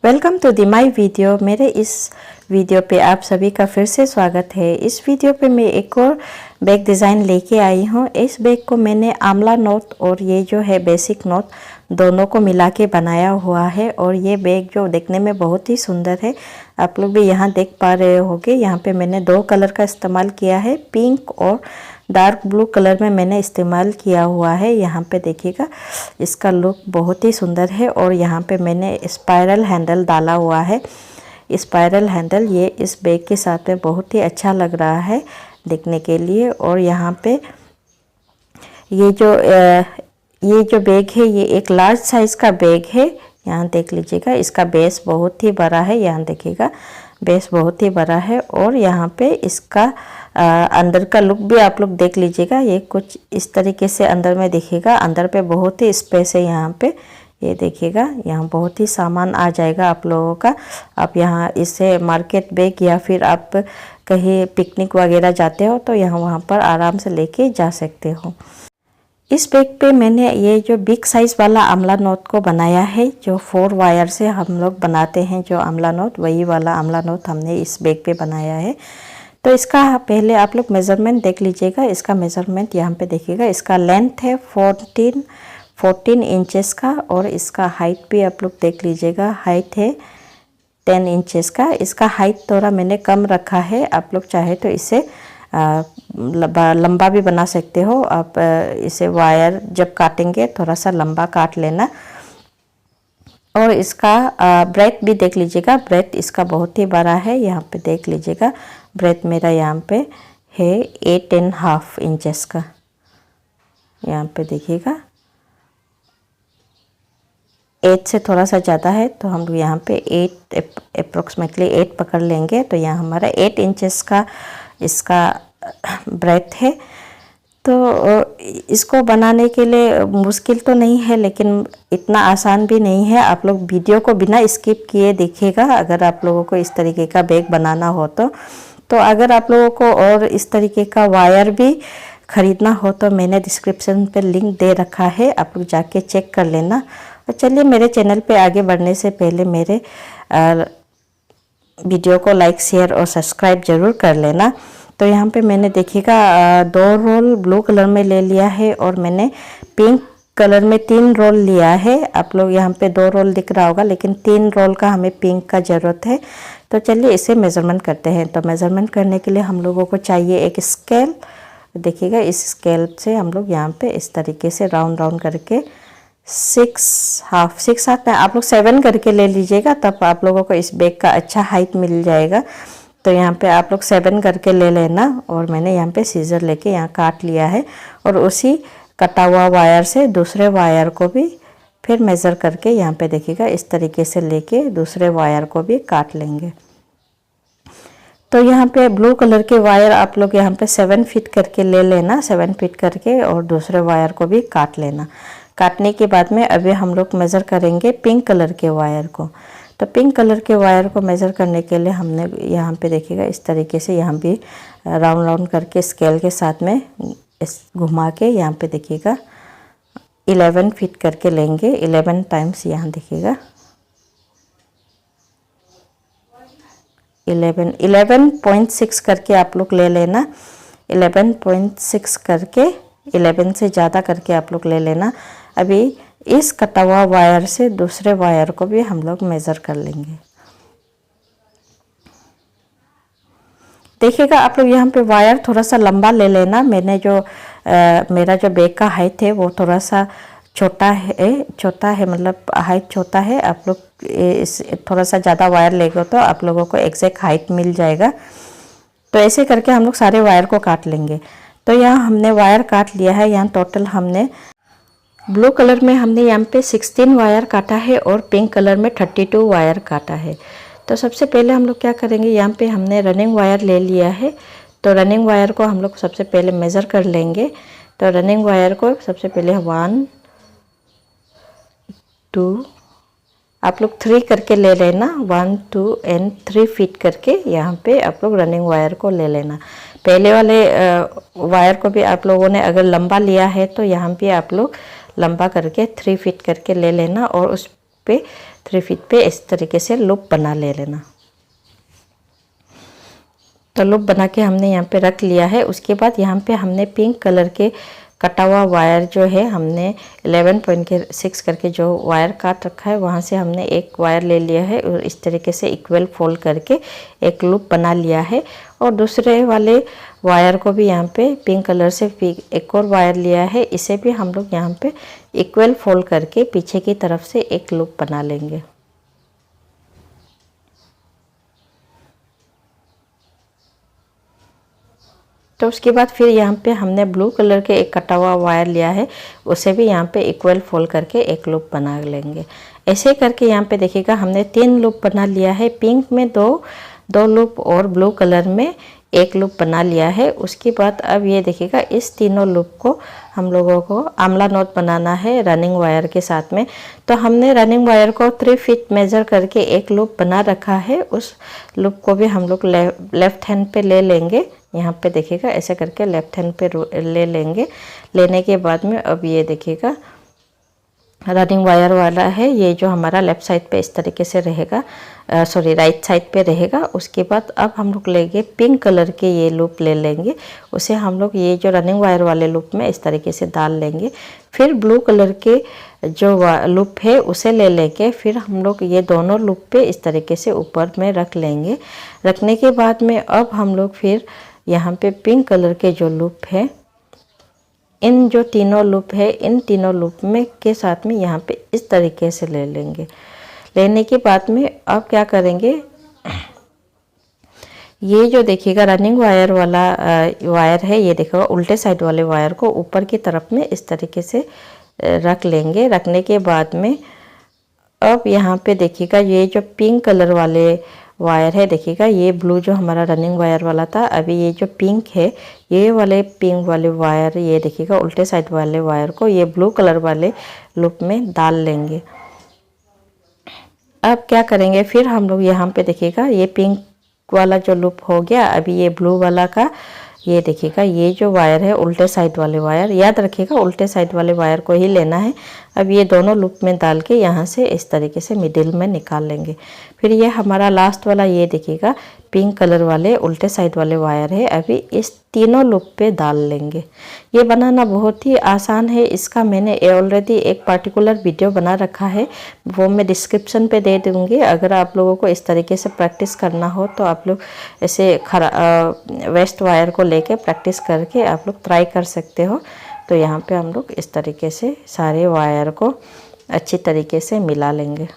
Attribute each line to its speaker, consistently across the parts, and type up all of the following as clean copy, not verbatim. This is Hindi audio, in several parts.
Speaker 1: Welcome to the my video. मेरे इस वीडियो पे आप सभी का फिर से स्वागत है। इस वीडियो पे मैं एक और बैग डिज़ाइन लेके आई हूँ। इस बैग को मैंने आंवला नोट और ये जो है बेसिक नोट दोनों को मिला के बनाया हुआ है। और ये बैग जो देखने में बहुत ही सुंदर है, आप लोग भी यहाँ देख पा रहे होंगे। यहाँ पे मैंने दो कलर का इस्तेमाल किया है, पिंक और डार्क ब्लू कलर में मैंने इस्तेमाल किया हुआ है। यहाँ पे देखिएगा, इसका लुक बहुत ही सुंदर है। और यहाँ पे मैंने स्पाइरल हैंडल डाला हुआ है। स्पाइरल हैंडल ये इस बैग के साथ में बहुत ही अच्छा लग रहा है देखने के लिए। और यहाँ पे ये जो बैग है, ये एक लार्ज साइज़ का बैग है। यहाँ देख लीजिएगा, इसका बेस बहुत ही बड़ा है। यहाँ देखिएगा, बेस बहुत ही बड़ा है। और यहाँ पे इसका अंदर का लुक भी आप लोग देख लीजिएगा। ये कुछ इस तरीके से अंदर में दिखेगा। अंदर पे बहुत ही स्पेस है। यहाँ पे ये देखिएगा, यहाँ बहुत ही सामान आ जाएगा आप लोगों का। आप यहाँ इसे मार्केट बैग या फिर आप कहीं पिकनिक वगैरह जाते हो तो यहाँ वहाँ पर आराम से लेके जा सकते हो। इस बैग पे मैंने ये जो बिग साइज़ वाला आंवला नोट को बनाया है, जो 4 वायर से हम लोग बनाते हैं जो आंवला नोट, वही वाला आंवला नोट हमने इस बैग पे बनाया है। तो इसका पहले आप लोग मेज़रमेंट देख लीजिएगा। इसका मेज़रमेंट यहाँ पे देखिएगा। इसका लेंथ है 14 इंचेस का। और इसका हाइट भी आप लोग देख लीजिएगा, हाइट है 10 इंचेस का। इसका हाइट थोड़ा मैंने कम रखा है। आप लोग चाहे तो इसे लंबा भी बना सकते हो। आप इसे वायर जब काटेंगे थोड़ा सा लंबा काट लेना। और इसका ब्रेथ भी देख लीजिएगा। ब्रेथ इसका बहुत ही बड़ा है। यहाँ पे देख लीजिएगा, ब्रेथ मेरा यहाँ पे है 8.5 इंचेस का। यहाँ पे देखिएगा, 8 से थोड़ा सा ज़्यादा है तो हम लोग यहाँ पे 8 अप्रोक्सीमेटली 8 पकड़ लेंगे। तो यहाँ हमारा 8 इंचेस का इसका ब्रेथ है। तो इसको बनाने के लिए मुश्किल तो नहीं है, लेकिन इतना आसान भी नहीं है। आप लोग वीडियो को बिना स्किप किए देखिएगा अगर आप लोगों को इस तरीके का बैग बनाना हो तो अगर आप लोगों को और इस तरीके का वायर भी ख़रीदना हो तो मैंने डिस्क्रिप्शन पे लिंक दे रखा है, आप लोग जाके चेक कर लेना। और चलिए, मेरे चैनल पे आगे बढ़ने से पहले मेरे वीडियो को लाइक, शेयर और सब्सक्राइब ज़रूर कर लेना। तो यहाँ पे मैंने देखिएगा 2 रोल ब्लू कलर में ले लिया है और मैंने पिंक कलर में 3 रोल लिया है। आप लोग यहाँ पे 2 रोल दिख रहा होगा, लेकिन 3 रोल का हमें पिंक का ज़रूरत है। तो चलिए इसे मेज़रमेंट करते हैं। तो मेज़रमेंट करने के लिए हम लोगों को चाहिए एक स्केल। देखिएगा, इस स्केल से हम लोग यहाँ पे इस तरीके से राउंड करके 6 हाफ में आप लोग 7 करके ले लीजिएगा, तब आप लोगों को इस बैग का अच्छा हाइट मिल जाएगा। तो यहाँ पे आप लोग 7 करके ले लेना। और मैंने यहाँ पे सीजर लेके यहाँ काट लिया है। और उसी कटा हुआ वायर से दूसरे वायर को भी फिर मेज़र करके यहाँ पे देखिएगा इस तरीके से लेके दूसरे वायर को भी काट लेंगे। तो यहाँ पे ब्लू कलर के वायर आप लोग यहाँ पे 7 फीट करके ले लेना, 7 फीट करके, और दूसरे वायर को भी काट लेना। काटने के बाद में अभी हम लोग मेज़र करेंगे पिंक कलर के वायर को। तो पिंक कलर के वायर को मेज़र करने के लिए हमने यहाँ पे देखिएगा इस तरीके से यहाँ भी राउंड करके स्केल के साथ में इस घुमा के यहाँ पे देखिएगा 11 फीट करके लेंगे। 11 टाइम्स यहाँ देखिएगा 11.6 करके आप लोग ले लेना। 11.6 करके 11 से ज़्यादा करके आप लोग ले लेना। अभी इस कटा हुआ वायर से दूसरे वायर को भी हम लोग मेज़र कर लेंगे। देखिएगा, आप लोग यहाँ पे वायर थोड़ा सा लंबा ले लेना। मेरा जो बैग का हाइट है वो थोड़ा सा छोटा है, मतलब हाइट छोटा है। आप लोग इस थोड़ा सा ज़्यादा वायर लेंगे तो आप लोगों को एग्जैक्ट हाइट मिल जाएगा। तो ऐसे करके हम लोग सारे वायर को काट लेंगे। तो यहाँ हमने वायर काट लिया है। यहाँ टोटल हमने ब्लू कलर में हमने यहाँ पे 16 वायर काटा है और पिंक कलर में 32 वायर काटा है। तो सबसे पहले हम लोग क्या करेंगे, यहाँ पे हमने रनिंग वायर ले लिया है। तो रनिंग वायर को हम लोग सबसे पहले मेज़र कर लेंगे। तो रनिंग वायर को सबसे पहले 1 2 आप लोग 3 करके ले लेना। 1 2 एंड 3 फीट करके यहाँ पे आप लोग रनिंग वायर को ले लेना। पहले वाले वायर को भी आप लोगों ने अगर लंबा लिया है तो यहाँ पे आप लोग लंबा करके 3 फीट करके ले लेना। और उस पे 3 फीट पे इस तरीके से लूप बना ले लेना। तो लूप बना के हमने यहाँ पे रख लिया है। उसके बाद यहाँ पे हमने पिंक कलर के कटा हुआ वायर जो है हमने 11.6 करके जो वायर काट रखा है वहाँ से हमने एक वायर ले लिया है और इस तरीके से इक्वल फोल्ड करके एक लूप बना लिया है। और दूसरे वाले वायर को भी यहाँ पे पिंक कलर से एक और वायर लिया है, इसे भी हम लोग यहाँ पे इक्वल फोल्ड करके पीछे की तरफ से एक लूप बना लेंगे। तो उसके बाद फिर यहाँ पे हमने ब्लू कलर के एक कटा हुआ वायर लिया है, उसे भी यहाँ पे इक्वल फोल्ड करके एक लूप बना लेंगे। ऐसे करके यहाँ पे देखिएगा हमने 3 लूप बना लिया है। पिंक में दो लूप और ब्लू कलर में एक लूप बना लिया है। उसके बाद अब ये देखिएगा इस तीनों लूप को हम लोगों को आमला नोट बनाना है रनिंग वायर के साथ में। तो हमने रनिंग वायर को 3 फीट मेजर करके एक लूप बना रखा है। उस लूप को भी हम लोग लेफ्ट हैंड पे ले लेंगे। यहाँ पे देखिएगा ऐसे करके लेफ्ट हैंड पे ले लेंगे। लेने के बाद में अब ये देखिएगा रनिंग वायर वाला है, ये जो हमारा लेफ्ट साइड पे इस तरीके से रहेगा, सॉरी राइट साइड पे रहेगा। उसके बाद अब हम लोग लेंगे पिंक कलर के ये लूप ले लेंगे, उसे हम लोग ये जो रनिंग वायर वाले लूप में इस तरीके से डाल लेंगे। फिर ब्लू कलर के जो लूप है उसे ले लेके फिर हम लोग ये दोनों लूप पे इस तरीके से ऊपर में रख लेंगे। रखने के बाद में अब हम लोग फिर यहाँ पे पिंक कलर के जो लूप है, इन जो तीनों लूप है इन तीनों लूप में के साथ में यहाँ पे इस तरीके से ले लेंगे। लेने के बाद में अब क्या करेंगे, ये जो देखिएगा रनिंग वायर वाला वायर है, ये देखो उल्टे साइड वाले वायर को ऊपर की तरफ में इस तरीके से रख लेंगे। रखने के बाद में अब यहाँ पे देखिएगा ये जो पिंक कलर वाले वायर है, देखिएगा ये ब्लू जो हमारा रनिंग वायर वाला था, अभी ये जो पिंक है ये वाले पिंक वाले वायर, ये देखिएगा उल्टे साइड वाले वायर को ये ब्लू कलर वाले लूप में डाल लेंगे। अब क्या करेंगे, फिर हम लोग यहाँ पे देखिएगा ये पिंक वाला जो लूप हो गया, अभी ये ब्लू वाला का ये देखिएगा ये जो वायर है उल्टे साइड वाले वायर, याद रखिएगा उल्टे साइड वाले वायर को ही लेना है। अब ये दोनों लूप में डाल के यहाँ से इस तरीके से मिडिल में निकाल लेंगे। फिर ये हमारा लास्ट वाला ये देखिएगा पिंक कलर वाले उल्टे साइड वाले वायर है, अभी इस तीनों लूप पे डाल लेंगे। ये बनाना बहुत ही आसान है, इसका मैंने ऑलरेडी एक पार्टिकुलर वीडियो बना रखा है, वो मैं डिस्क्रिप्शन पे दे दूँगी। अगर आप लोगों को इस तरीके से प्रैक्टिस करना हो तो आप लोग ऐसे वेस्ट वायर को लेके प्रैक्टिस करके आप लोग ट्राई कर सकते हो। तो यहाँ पे हम लोग इस तरीके से सारे वायर को अच्छी तरीके से मिला लेंगे।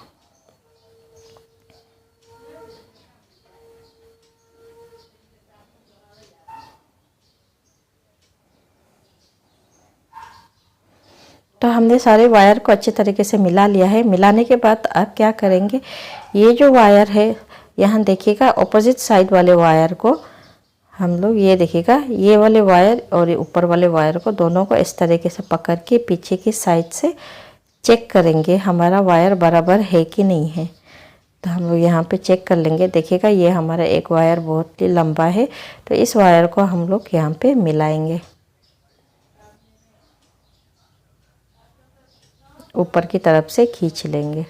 Speaker 1: तो हमने सारे वायर को अच्छे तरीके से मिला लिया है। मिलाने के बाद अब क्या करेंगे, ये जो वायर है यहाँ देखिएगा ऑपोजिट साइड वाले वायर को हम लोग ये देखिएगा ये वाले वायर और ये ऊपर वाले वायर को दोनों को इस तरीके से पकड़ के पीछे की साइड से चेक करेंगे हमारा वायर बराबर है कि नहीं है। तो हम लोग यहाँ पे चेक कर लेंगे। देखिएगा ये हमारा एक वायर बहुत ही लंबा है, तो इस वायर को हम लोग यहाँ पे मिलाएंगे, ऊपर की तरफ से खींच लेंगे।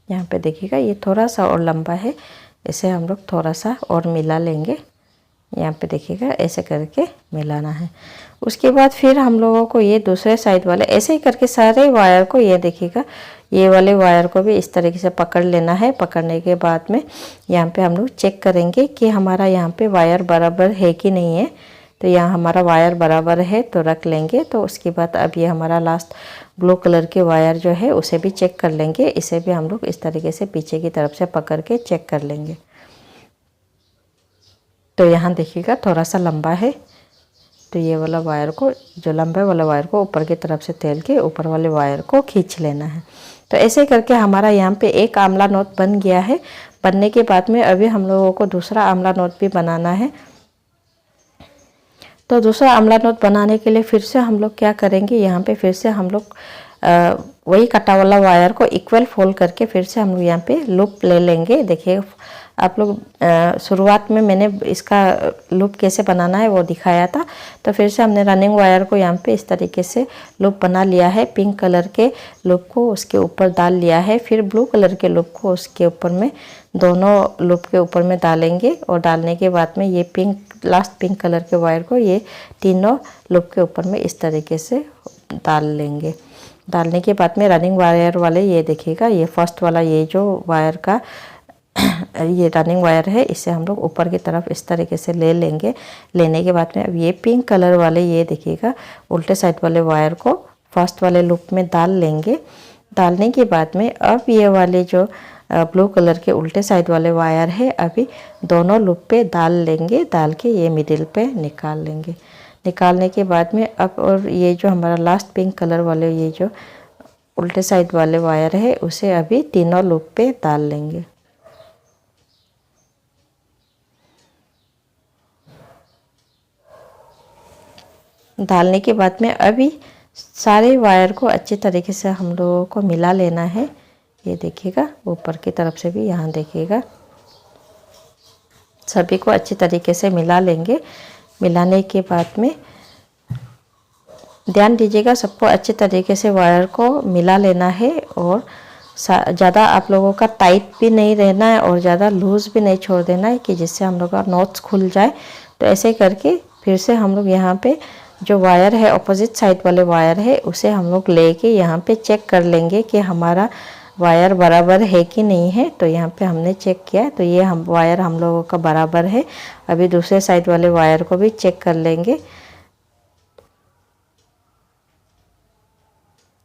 Speaker 1: यहाँ पे देखिएगा ये थोड़ा सा और लंबा है, इसे हम लोग थोड़ा सा और मिला लेंगे। यहाँ पे देखिएगा ऐसे करके मिलाना है। उसके बाद फिर हम लोगों को ये दूसरे साइड वाले ऐसे ही करके सारे वायर को ये देखिएगा ये वाले वायर को भी इस तरीके से पकड़ लेना है। पकड़ने के बाद में यहाँ पे हम लोग चेक करेंगे कि हमारा यहाँ पे वायर बराबर है कि नहीं है। तो यहाँ हमारा वायर बराबर है तो रख लेंगे। तो उसके बाद अब ये हमारा लास्ट ब्लू कलर के वायर जो है उसे भी चेक कर लेंगे। इसे भी हम लोग इस तरीके से पीछे की तरफ से पकड़ के चेक कर लेंगे। तो यहाँ देखिएगा थोड़ा सा लंबा है, तो ये वाला वायर को जो लंबे वाला वायर को ऊपर की तरफ से तेल के ऊपर वाले वायर को खींच लेना है। तो ऐसे करके हमारा यहाँ पे एक आमला नोट बन गया है। बनने के बाद में अभी हम लोगों को दूसरा आमला नोट भी बनाना है। तो दूसरा आमला नोट बनाने के लिए फिर से हम लोग क्या करेंगे, यहाँ पे फिर से हम लोग वही कटा वाला वायर को इक्वल फोल्ड करके फिर से हम लोग यहाँ पे लूप ले लेंगे। देखिए आप लोग शुरुआत में मैंने इसका लूप कैसे बनाना है वो दिखाया था। तो फिर से हमने रनिंग वायर को यहाँ पे इस तरीके से लूप बना लिया है। पिंक कलर के लूप को उसके ऊपर डाल लिया है, फिर ब्लू कलर के लूप को उसके ऊपर में, दोनों लूप के ऊपर में डालेंगे। और डालने के बाद में ये लास्ट पिंक कलर के वायर को ये तीनों लूप के ऊपर में इस तरीके से डाल लेंगे। डालने के बाद में रनिंग वायर वाले ये देखिएगा, ये फर्स्ट वाला ये जो वायर का ये रनिंग वायर है, इसे हम लोग ऊपर की तरफ इस तरीके से ले लेंगे। लेने के बाद में अब ये पिंक कलर वाले ये देखिएगा उल्टे साइड वाले वायर को फर्स्ट वाले लूप में डाल लेंगे। डालने के बाद में अब ये वाले जो ब्लू कलर के उल्टे साइड वाले वायर है अभी दोनों लूप पे डाल लेंगे। डाल के ये मिडिल पे निकाल लेंगे। निकालने के बाद में अब और ये जो हमारा लास्ट पिंक कलर वाले ये जो उल्टे साइड वाले वायर है उसे अभी तीनों लूप पे डाल लेंगे। डालने के बाद में अभी सारे वायर को अच्छे तरीके से हम लोगों को मिला लेना है। ये देखिएगा ऊपर की तरफ से भी, यहाँ देखिएगा सभी को अच्छे तरीके से मिला लेंगे। मिलाने के बाद में ध्यान दीजिएगा सबको अच्छे तरीके से वायर को मिला लेना है। और ज़्यादा आप लोगों का टाइट भी नहीं रहना है और ज़्यादा लूज़ भी नहीं छोड़ देना है कि जिससे हम लोग का नॉट्स खुल जाए। तो ऐसे करके फिर से हम लोग यहाँ पे जो वायर है अपोजिट साइड वाले वायर है उसे हम लोग लेके यहाँ पे चेक कर लेंगे कि हमारा वायर बराबर है कि नहीं है। तो यहाँ पे हमने चेक किया तो ये वायर हम लोगों का बराबर है। अभी दूसरे साइड वाले वायर को भी चेक कर लेंगे।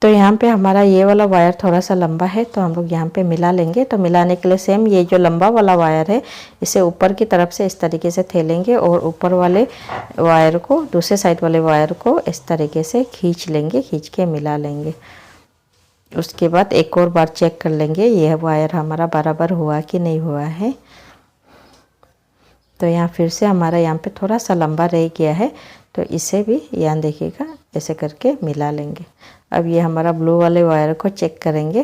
Speaker 1: तो यहाँ पे हमारा ये वाला वायर थोड़ा सा लंबा है तो हम लोग यहाँ पे मिला लेंगे। तो मिलाने के लिए सेम ये जो लंबा वाला वायर है इसे ऊपर की तरफ से इस तरीके से थेलेंगे और ऊपर वाले वायर को दूसरे साइड वाले वायर को इस तरीके से खींच लेंगे, खींच के मिला लेंगे। उसके बाद एक और बार चेक कर लेंगे यह वायर हमारा बराबर हुआ कि नहीं हुआ है। तो यहाँ फिर से हमारा यहाँ पे थोड़ा सा लंबा रह गया है तो इसे भी यहाँ देखिएगा ऐसे करके मिला लेंगे। अब ये हमारा ब्लू वाले वायर को चेक करेंगे।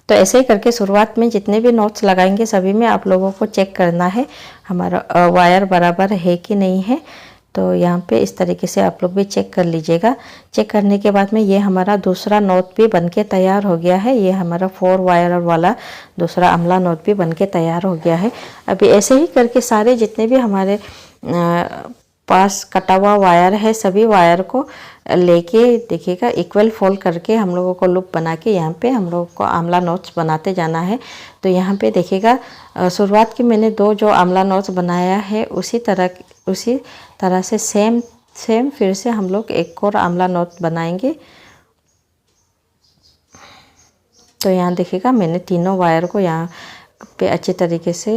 Speaker 1: तो ऐसे ही करके शुरुआत में जितने भी नॉट्स लगाएंगे सभी में आप लोगों को चेक करना है हमारा वायर बराबर है कि नहीं है। तो यहाँ पे इस तरीके से आप लोग भी चेक कर लीजिएगा। चेक करने के बाद में ये हमारा दूसरा नॉट भी बनके तैयार हो गया है। ये हमारा 4 वायर वाला दूसरा अमला नॉट भी बनके तैयार हो गया है। अभी ऐसे ही करके सारे जितने भी हमारे पास कटा हुआ वायर है सभी वायर को लेके देखिएगा इक्वल फोल्ड करके हम लोगों को लूप बना के यहाँ पे हम लोगों को आमला नॉट्स बनाते जाना है। तो यहाँ पे देखिएगा शुरुआत की मैंने 2 जो आमला नॉट्स बनाया है उसी तरह से सेम फिर से हम लोग एक और आमला नॉट बनाएंगे। तो यहाँ देखिएगा मैंने तीनों वायर को यहाँ पे अच्छे तरीके से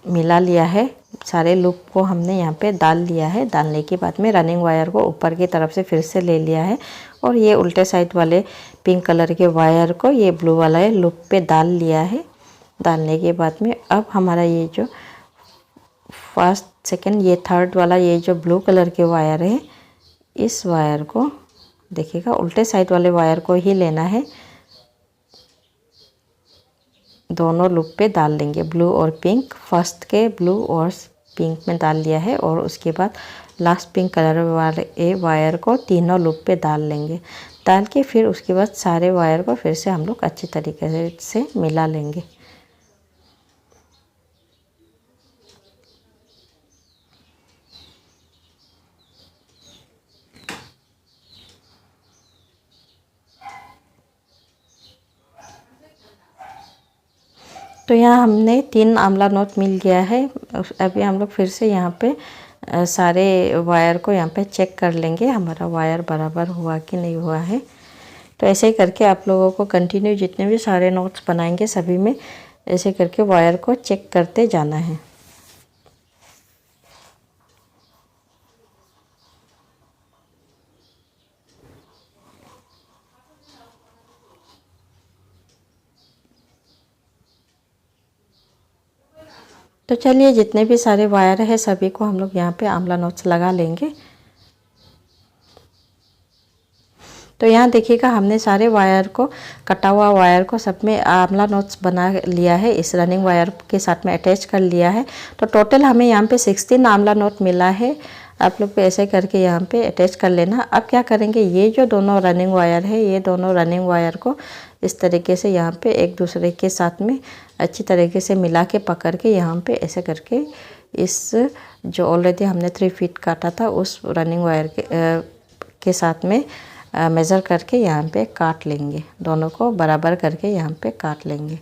Speaker 1: मिला लिया है। सारे लूप को हमने यहाँ पे डाल लिया है। डालने के बाद में रनिंग वायर को ऊपर की तरफ से फिर से ले लिया है और ये उल्टे साइड वाले पिंक कलर के वायर को ये ब्लू वाला लूप पे डाल लिया है। डालने के बाद में अब हमारा ये जो फर्स्ट सेकंड ये थर्ड वाला ये जो ब्लू कलर के वायर है इस वायर को देखिएगा उल्टे साइड वाले वायर को ही लेना है। दोनों लूप पे डाल लेंगे ब्लू और पिंक। फर्स्ट के ब्लू और पिंक में डाल लिया है और उसके बाद लास्ट पिंक कलर वाले वायर को तीनों लूप पे डाल लेंगे। डाल के फिर उसके बाद सारे वायर को फिर से हम लोग अच्छे तरीके से मिला लेंगे। तो यहाँ हमने 3 आमला नॉट मिल गया है। अभी हम लोग फिर से यहाँ पे सारे वायर को यहाँ पे चेक कर लेंगे हमारा वायर बराबर हुआ कि नहीं हुआ है। तो ऐसे ही करके आप लोगों को कंटिन्यू जितने भी सारे नॉट्स बनाएंगे सभी में ऐसे करके वायर को चेक करते जाना है। तो चलिए जितने भी सारे वायर है सभी को हम लोग यहाँ पे आमला नॉट्स लगा लेंगे। तो यहाँ देखिएगा हमने सारे वायर को, कटा हुआ वायर को सब में आंवला नोट्स बना लिया है, इस रनिंग वायर के साथ में अटैच कर लिया है। तो टोटल हमें यहाँ पे 16 आंवला नोट मिला है। आप लोग पे ऐसे करके यहाँ पे अटैच कर लेना। अब क्या करेंगे, ये जो दोनों रनिंग वायर है, ये दोनों रनिंग वायर को इस तरीके से यहाँ पे एक दूसरे के साथ में अच्छी तरीके से मिला के पकड़ के यहाँ पे ऐसे करके इस जो ऑलरेडी हमने 3 फीट काटा था उस रनिंग वायर के साथ में मेज़र करके यहाँ पे काट लेंगे। दोनों को बराबर करके यहाँ पे काट लेंगे।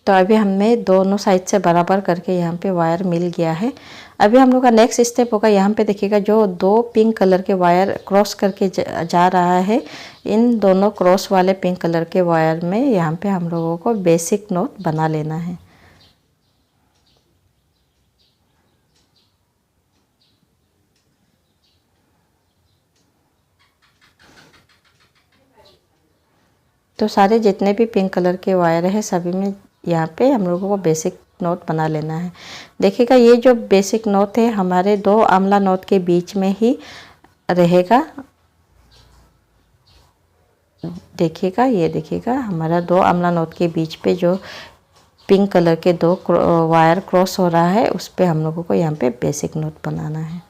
Speaker 1: तो अभी हमें दोनों साइड से बराबर करके यहाँ पे वायर मिल गया है। अभी हम लोग का नेक्स्ट स्टेप होगा, यहाँ पे देखिएगा जो 2 पिंक कलर के वायर क्रॉस करके जा रहा है, इन दोनों क्रॉस वाले पिंक कलर के वायर में यहाँ पे हम लोगों को बेसिक नोट बना लेना है। तो सारे जितने भी पिंक कलर के वायर है सभी में यहाँ पे हम लोगों को बेसिक नोट बना लेना है। देखिएगा ये जो बेसिक नोट है हमारे 2 आंवला नोट के बीच में ही रहेगा। देखिएगा, ये देखिएगा हमारा 2 आंवला नोट के बीच पे जो पिंक कलर के 2 वायर क्रॉस हो रहा है उस पे हम लोगों को यहाँ पे बेसिक नोट बनाना है।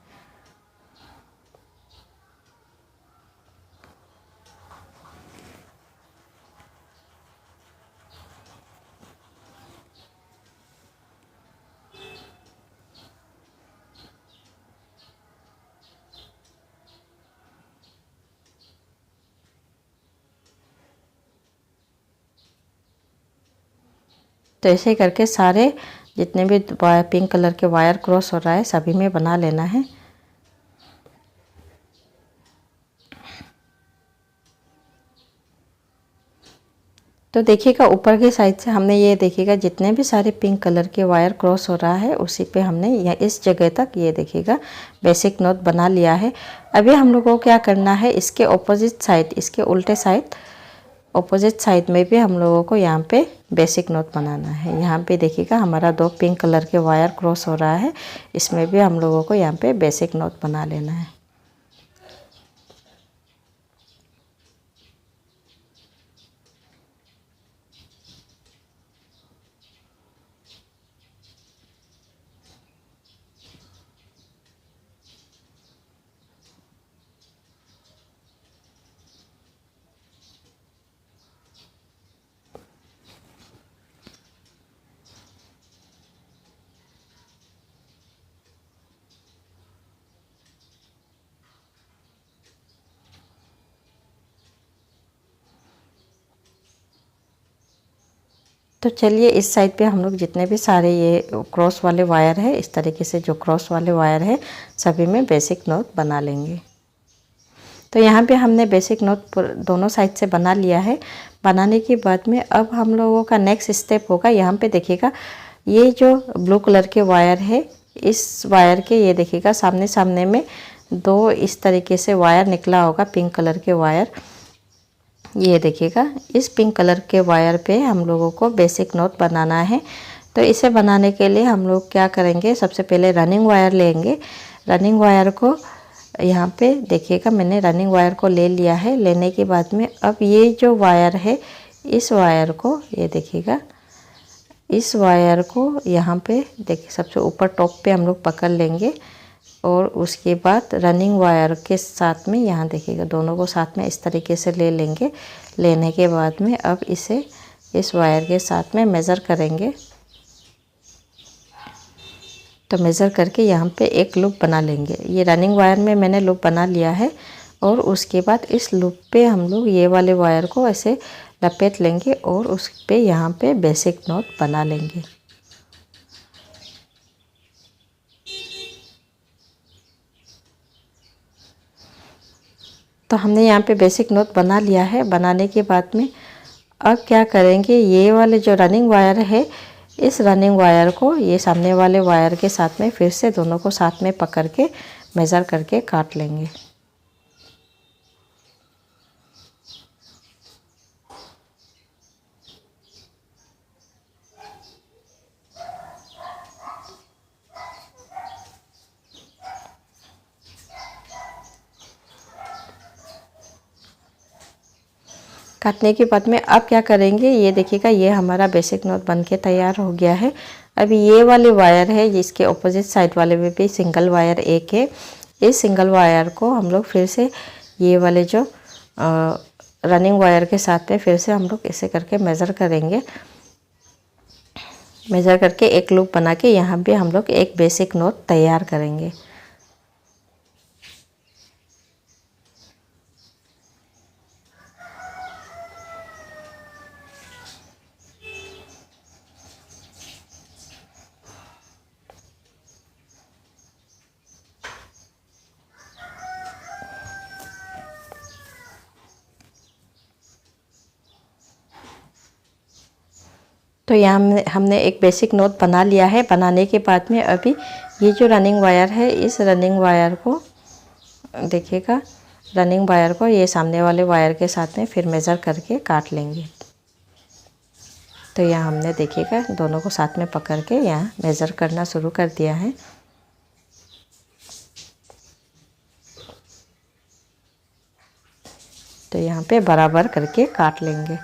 Speaker 1: तो ऐसे करके सारे जितने भी पिंक कलर के वायर क्रॉस हो रहा है सभी में बना लेना है। तो देखिएगा ऊपर के साइड से हमने ये देखिएगा जितने भी सारे पिंक कलर के वायर क्रॉस हो रहा है उसी पे हमने या इस जगह तक ये देखिएगा बेसिक नोट बना लिया है। अभी हम लोगों को क्या करना है, इसके ऑपोजिट साइड, इसके उल्टे साइड ऑपोजिट साइड में भी हम लोगों को यहाँ पे बेसिक नोट बनाना है। यहाँ पे देखिएगा हमारा 2 पिंक कलर के वायर क्रॉस हो रहा है, इसमें भी हम लोगों को यहाँ पे बेसिक नोट बना लेना है। तो चलिए इस साइड पे हम लोग जितने भी सारे ये क्रॉस वाले वायर है, इस तरीके से जो क्रॉस वाले वायर है सभी में बेसिक नोट बना लेंगे। तो यहाँ पे हमने बेसिक नोट दोनों साइड से बना लिया है। बनाने के बाद में अब हम लोगों का नेक्स्ट स्टेप होगा, यहाँ पे देखिएगा ये जो ब्लू कलर के वायर है, इस वायर के ये देखिएगा सामने सामने में 2 इस तरीके से वायर निकला होगा, पिंक कलर के वायर। ये देखिएगा इस पिंक कलर के वायर पे हम लोगों को बेसिक नोट बनाना है। तो इसे बनाने के लिए हम लोग क्या करेंगे, सबसे पहले रनिंग वायर लेंगे। रनिंग वायर को यहाँ पे देखिएगा मैंने रनिंग वायर को ले लिया है। लेने के बाद में अब ये जो वायर है, इस वायर को ये देखिएगा, इस वायर को यहाँ पे देखिए सबसे ऊपर टॉप पे हम लोग पकड़ लेंगे और उसके बाद रनिंग वायर के साथ में यहाँ देखिएगा दोनों को साथ में इस तरीके से ले लेंगे। लेने के बाद में अब इसे इस वायर के साथ में मेज़र करेंगे। तो मेज़र करके यहाँ पे एक लूप बना लेंगे। ये रनिंग वायर में मैंने लूप बना लिया है और उसके बाद इस लूप पे हम लोग ये वाले वायर को ऐसे लपेट लेंगे और उस पे यहाँ पे बेसिक नोट बना लेंगे। तो हमने यहाँ पे बेसिक नोट बना लिया है। बनाने के बाद में अब क्या करेंगे, ये वाले जो रनिंग वायर है, इस रनिंग वायर को ये सामने वाले वायर के साथ में फिर से दोनों को साथ में पकड़ के मेज़र करके काट लेंगे। काटने के बाद में अब क्या करेंगे, ये देखिएगा ये हमारा बेसिक नॉट बन के तैयार हो गया है। अभी ये वाले वायर है, इसके ऑपोजिट साइड वाले में भी सिंगल वायर एक है। इस सिंगल वायर को हम लोग फिर से ये वाले जो रनिंग वायर के साथ में फिर से हम लोग ऐसे करके मेज़र करेंगे। मेज़र करके एक लूप बना के यहाँ पे हम लोग एक बेसिक नॉट तैयार करेंगे। तो यहाँ हमने एक बेसिक नॉट बना लिया है। बनाने के बाद में अभी ये जो रनिंग वायर है, इस रनिंग वायर को देखिएगा, रनिंग वायर को ये सामने वाले वायर के साथ में फिर मेज़र करके काट लेंगे। तो यहाँ हमने देखिएगा दोनों को साथ में पकड़ के यहाँ मेज़र करना शुरू कर दिया है। तो यहाँ पे बराबर करके काट लेंगे।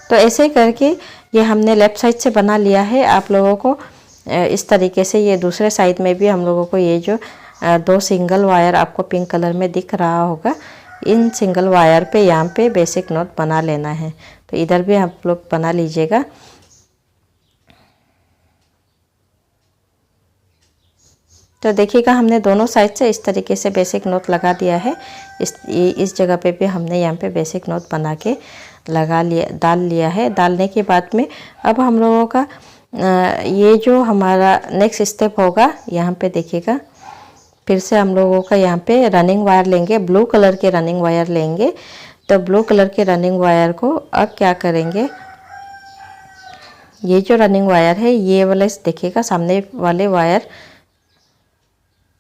Speaker 1: तो ऐसे करके ये हमने लेफ़्ट साइड से बना लिया है। आप लोगों को इस तरीके से ये दूसरे साइड में भी हम लोगों को ये जो दो सिंगल वायर आपको पिंक कलर में दिख रहा होगा, इन सिंगल वायर पे यहाँ पे बेसिक नॉट बना लेना है। तो इधर भी आप लोग बना लीजिएगा। तो देखिएगा हमने दोनों साइड से इस तरीके से बेसिक नॉट लगा दिया है। इस जगह पे भी हमने यहाँ पे बेसिक नॉट बना के लगा लिया, डाल लिया है। डालने के बाद में अब हम लोगों का ये जो हमारा नेक्स्ट स्टेप होगा, यहाँ पे देखिएगा फिर से हम लोगों का यहाँ पे रनिंग वायर लेंगे, ब्लू कलर के रनिंग वायर लेंगे। तो ब्लू कलर के रनिंग वायर को अब क्या करेंगे, ये जो रनिंग वायर है ये वाले देखिएगा सामने वाले वायर,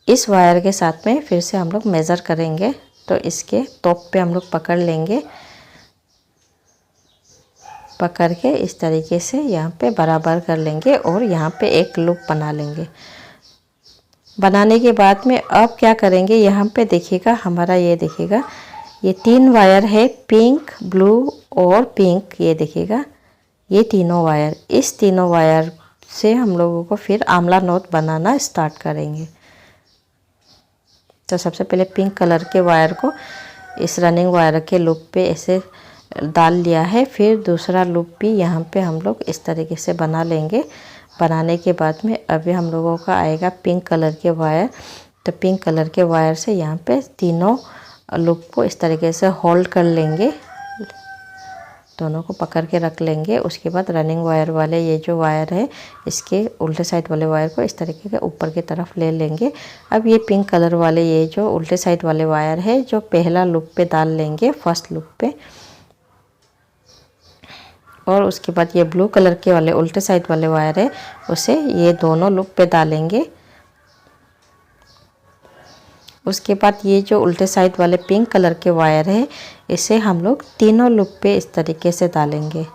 Speaker 1: इस वायर के साथ में फिर से हम लोग मेज़र करेंगे। तो इसके टॉप पे हम लोग पकड़ लेंगे, पकड़ के इस तरीके से यहाँ पे बराबर कर लेंगे और यहाँ पे एक लूप बना लेंगे। बनाने के बाद में अब क्या करेंगे, यहाँ पे देखिएगा हमारा ये देखिएगा ये तीन वायर है, पिंक, ब्लू और पिंक। ये देखिएगा ये तीनों वायर, इस तीनों वायर से हम लोगों को फिर आंवला नोट बनाना स्टार्ट करेंगे। तो सबसे पहले पिंक कलर के वायर को इस रनिंग वायर के लूप पे ऐसे डाल लिया है। फिर दूसरा लूप भी यहाँ पे हम लोग इस तरीके से बना लेंगे। बनाने के बाद में अभी हम लोगों का आएगा पिंक कलर के वायर। तो पिंक कलर के वायर से यहाँ पे तीनों लूप को इस तरीके से होल्ड कर लेंगे, दोनों को पकड़ के रख लेंगे। उसके बाद रनिंग वायर वाले ये जो वायर है इसके उल्टे साइड वाले वायर को इस तरीके के ऊपर की तरफ ले लेंगे। अब ये पिंक कलर वाले ये जो उल्टे साइड वाले वायर है जो पहला लूप पे डाल लेंगे, फर्स्ट लूप पे। और उसके बाद ये ब्लू कलर के वाले उल्टे साइड वाले वायर है उसे ये दोनों लूप पे डालेंगे। उसके बाद ये जो उल्टे साइड वाले पिंक कलर के वायर है इसे हम लोग तीनों लूप पे इस तरीके से डालेंगे।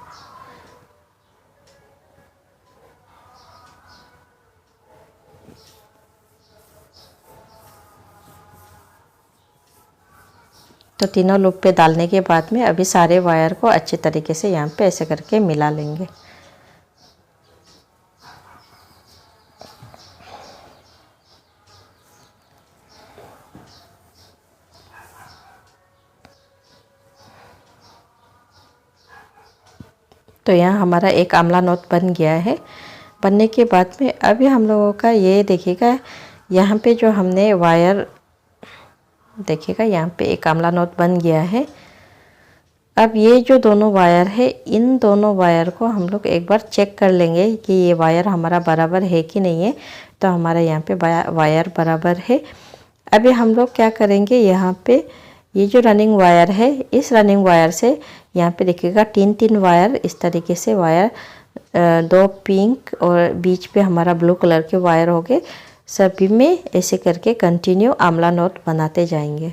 Speaker 1: तो तीनों लूप पे डालने के बाद में अभी सारे वायर को अच्छे तरीके से यहाँ पे ऐसे करके मिला लेंगे। तो यहाँ हमारा एक आंवला नोट बन गया है। बनने के बाद में अभी हम लोगों का ये देखिएगा यहाँ पे जो हमने वायर देखिएगा यहाँ पे एक आंवला नोट बन गया है। अब ये जो दोनों वायर है इन दोनों वायर को हम लोग एक बार चेक कर लेंगे कि ये वायर हमारा बराबर है कि नहीं है। तो हमारा यहाँ पे वायर बराबर है। अभी हम लोग क्या करेंगे, यहाँ पे ये जो रनिंग वायर है इस रनिंग वायर से यहाँ पे देखिएगा तीन तीन वायर इस तरीके से वायर, दो पिंक और बीच पे हमारा ब्लू कलर के वायर हो गए। सभी में ऐसे करके कंटिन्यू आंवला नोट बनाते जाएंगे।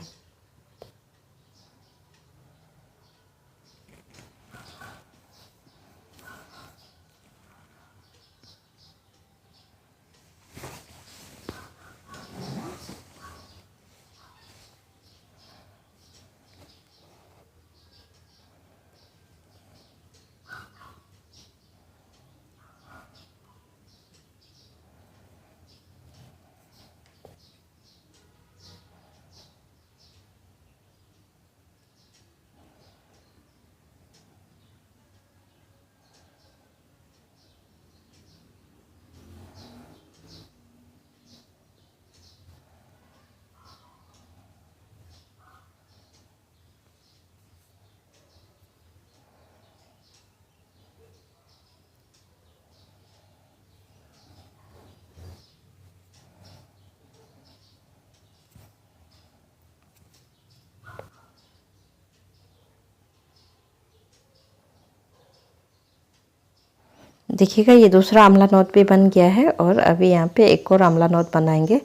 Speaker 1: देखिएगा ये दूसरा आमला नोट भी बन गया है और अभी यहाँ पे एक और आमला नोट बनाएंगे।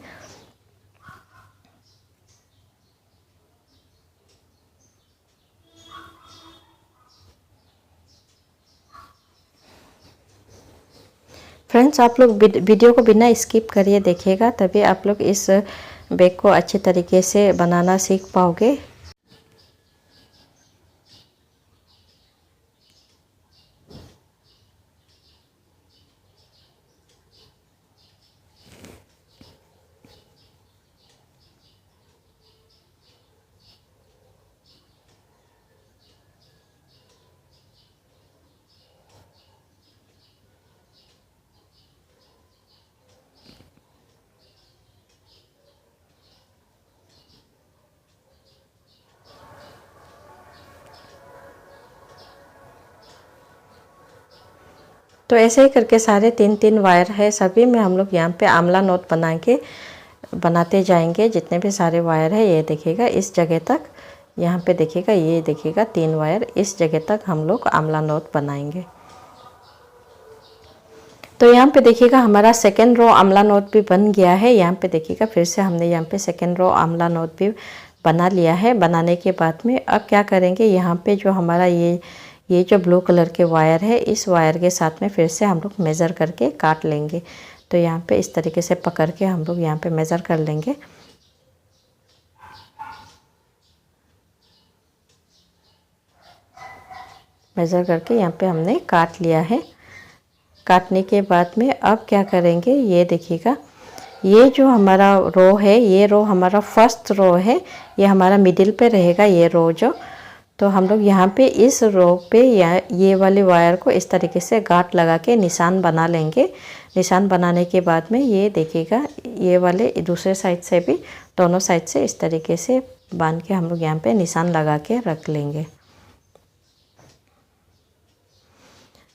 Speaker 1: फ्रेंड्स, आप लोग वीडियो को बिना स्किप करिए देखिएगा, तभी आप लोग इस बैग को अच्छे तरीके से बनाना सीख पाओगे। तो ऐसे ही करके सारे 3-3 वायर है सभी में हम लोग यहाँ पे आमला नोट बनाते जाएंगे। जितने भी सारे वायर है ये देखिएगा इस जगह तक, यहाँ पे देखिएगा ये देखिएगा 3 वायर इस जगह तक हम लोग आमला नोट बनाएंगे। तो यहाँ पे देखिएगा हमारा सेकेंड रो आमला नोट भी बन गया है। यहाँ पे देखिएगा फिर से हमने यहाँ पे सेकेंड रो आमला नोट भी बना लिया है। बनाने के बाद में अब क्या करेंगे, यहाँ पे जो हमारा ये जो ब्लू कलर के वायर है, इस वायर के साथ में फिर से हम लोग मेज़र करके काट लेंगे। तो यहाँ पे इस तरीके से पकड़ के हम लोग यहाँ पे मेज़र कर लेंगे। मेज़र करके यहाँ पे हमने काट लिया है। काटने के बाद में अब क्या करेंगे, ये देखिएगा ये जो हमारा रो है, ये रो हमारा फर्स्ट रो है, ये हमारा मिडिल पे रहेगा ये रो जो। तो हम लोग यहाँ पे इस रो पे या ये वाले वायर को इस तरीके से गांठ लगा के निशान बना लेंगे। निशान बनाने के बाद में ये देखिएगा ये वाले दूसरे साइड से भी, दोनों साइड से इस तरीके से बांध के हम लोग यहाँ पे निशान लगा के रख लेंगे।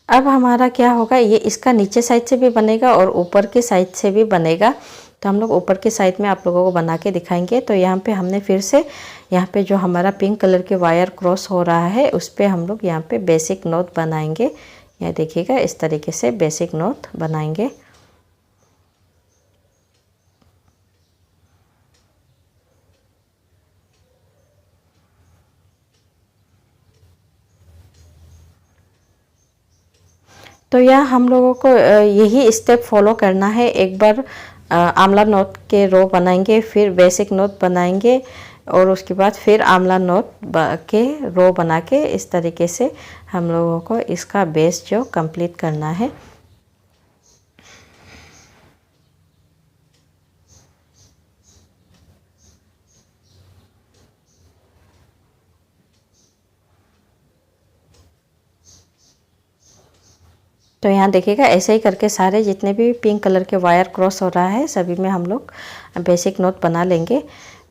Speaker 1: अब हमारा क्या होगा, ये इसका नीचे साइड से भी बनेगा और ऊपर के साइड से भी बनेगा। तो हम लोग ऊपर के साइड में आप लोगों को बना के दिखाएंगे। तो यहाँ पे हमने फिर से यहाँ पे जो हमारा पिंक कलर के वायर क्रॉस हो रहा है उस पर हम लोग यहाँ पे बेसिक नोट बनाएंगे। यह देखिएगा इस तरीके से बेसिक नोट बनाएंगे। तो यह हम लोगों को यही स्टेप फॉलो करना है। एक बार आमला नोट के रो बनाएंगे, फिर बेसिक नोट बनाएंगे और उसके बाद फिर आमला नोट के रो बना के इस तरीके से हम लोगों को इसका बेस जो कंप्लीट करना है। तो यहाँ देखिएगा ऐसे ही करके सारे जितने भी पिंक कलर के वायर क्रॉस हो रहा है सभी में हम लोग बेसिक नोट बना लेंगे।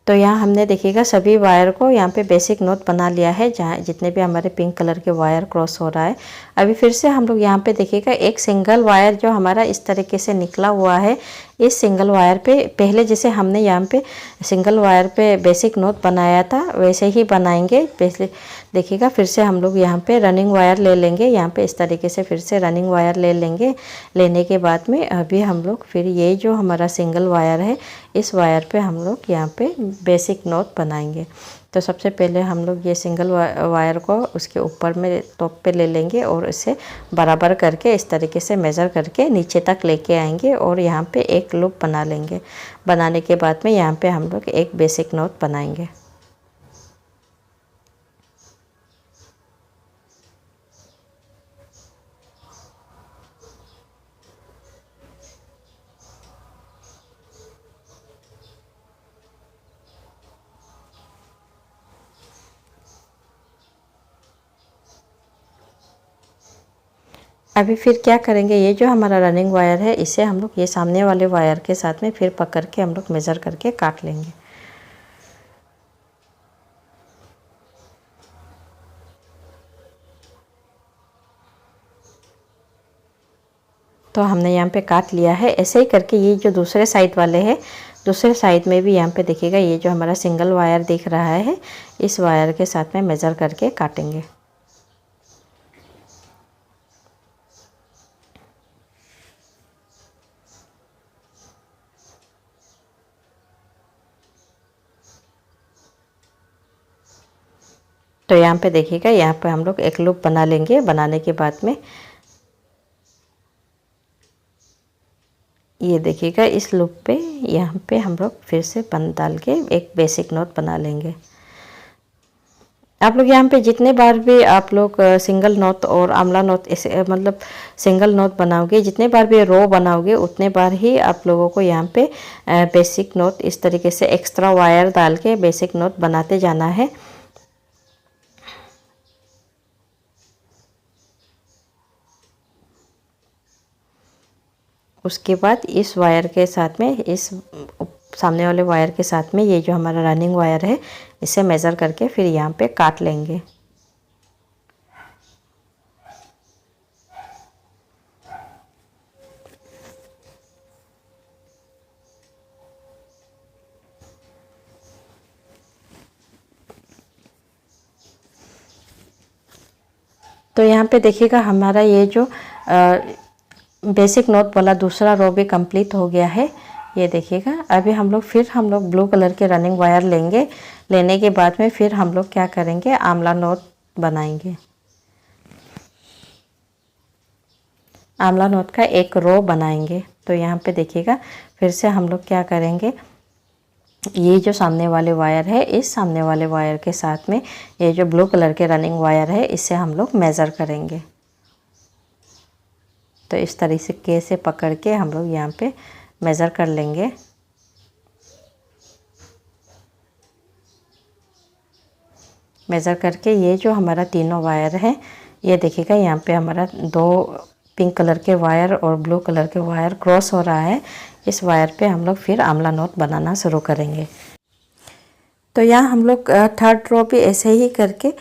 Speaker 1: तो यहाँ हमने देखिएगा सभी वायर को यहाँ पे बेसिक नोट बना लिया है, जहाँ जितने भी हमारे पिंक कलर के वायर क्रॉस हो रहा है। अभी फिर से हम लोग यहाँ पे देखिएगा एक सिंगल वायर जो हमारा इस तरीके से निकला हुआ है, इस सिंगल वायर पे पहले जैसे हमने यहाँ पे सिंगल वायर पे बेसिक नोट बनाया था वैसे ही बनाएंगे। पहले देखिएगा फिर से हम लोग यहाँ पे रनिंग वायर ले लेंगे, यहाँ पे इस तरीके से फिर से रनिंग वायर ले लेंगे। लेने के बाद में अभी हम लोग फिर ये जो हमारा सिंगल वायर है इस वायर पे हम लोग यहाँ पे बेसिक नोट बनाएंगे। तो सबसे पहले हम लोग ये सिंगल वायर को उसके ऊपर में टॉप पे ले लेंगे और इसे बराबर करके इस तरीके से मेज़र करके नीचे तक लेके आएंगे और यहाँ पे एक लूप बना लेंगे। बनाने के बाद में यहाँ पे हम लोग एक बेसिक नोट बनाएंगे। अभी फिर क्या करेंगे, ये जो हमारा रनिंग वायर है इसे हम लोग ये सामने वाले वायर के साथ में फिर पकड़ के हम लोग मेज़र करके काट लेंगे। तो हमने यहाँ पे काट लिया है। ऐसे ही करके ये जो दूसरे साइड वाले हैं दूसरे साइड में भी यहाँ पे देखिएगा ये जो हमारा सिंगल वायर दिख रहा है इस वायर के साथ में मेज़र करके काटेंगे। तो यहाँ पे देखिएगा, यहाँ पे हम लोग एक लूप बना लेंगे। बनाने के बाद में ये देखिएगा, इस लूप पे यहाँ पे हम लोग फिर से बन डाल के एक बेसिक नोट बना लेंगे। आप लोग यहाँ पे जितने बार भी आप लोग सिंगल नोट और आमला नोट ऐसे मतलब सिंगल नोट बनाओगे, जितने बार भी रो बनाओगे उतने बार ही आप लोगों को यहाँ पे बेसिक नोट इस तरीके से एक्स्ट्रा वायर डाल के बेसिक नोट बनाते जाना है। उसके बाद इस वायर के साथ में, इस सामने वाले वायर के साथ में ये जो हमारा रनिंग वायर है, इसे मेज़र करके फिर यहाँ पे काट लेंगे। तो यहाँ पे देखिएगा, हमारा ये जो बेसिक नोट वाला दूसरा रो भी कंप्लीट हो गया है। ये देखिएगा, अभी हम लोग ब्लू कलर के रनिंग वायर लेंगे। लेने के बाद में फिर हम लोग क्या करेंगे, आमला नोट बनाएंगे। आमला नोट का एक रो बनाएंगे। तो यहाँ पे देखिएगा, फिर से हम लोग क्या करेंगे, ये जो सामने वाले वायर है, इस सामने वाले वायर के साथ में ये जो ब्लू कलर के रनिंग वायर है, इससे हम लोग मेज़र करेंगे। तो इस तरीके से पकड़ के हम लोग यहाँ पे मेज़र कर लेंगे। मेज़र करके ये जो हमारा तीनों वायर है, ये देखिएगा, यहाँ पे हमारा दो पिंक कलर के वायर और ब्लू कलर के वायर क्रॉस हो रहा है। इस वायर पे हम लोग फिर आमला नोट बनाना शुरू करेंगे। तो यहाँ हम लोग थर्ड रो भी ऐसे ही करके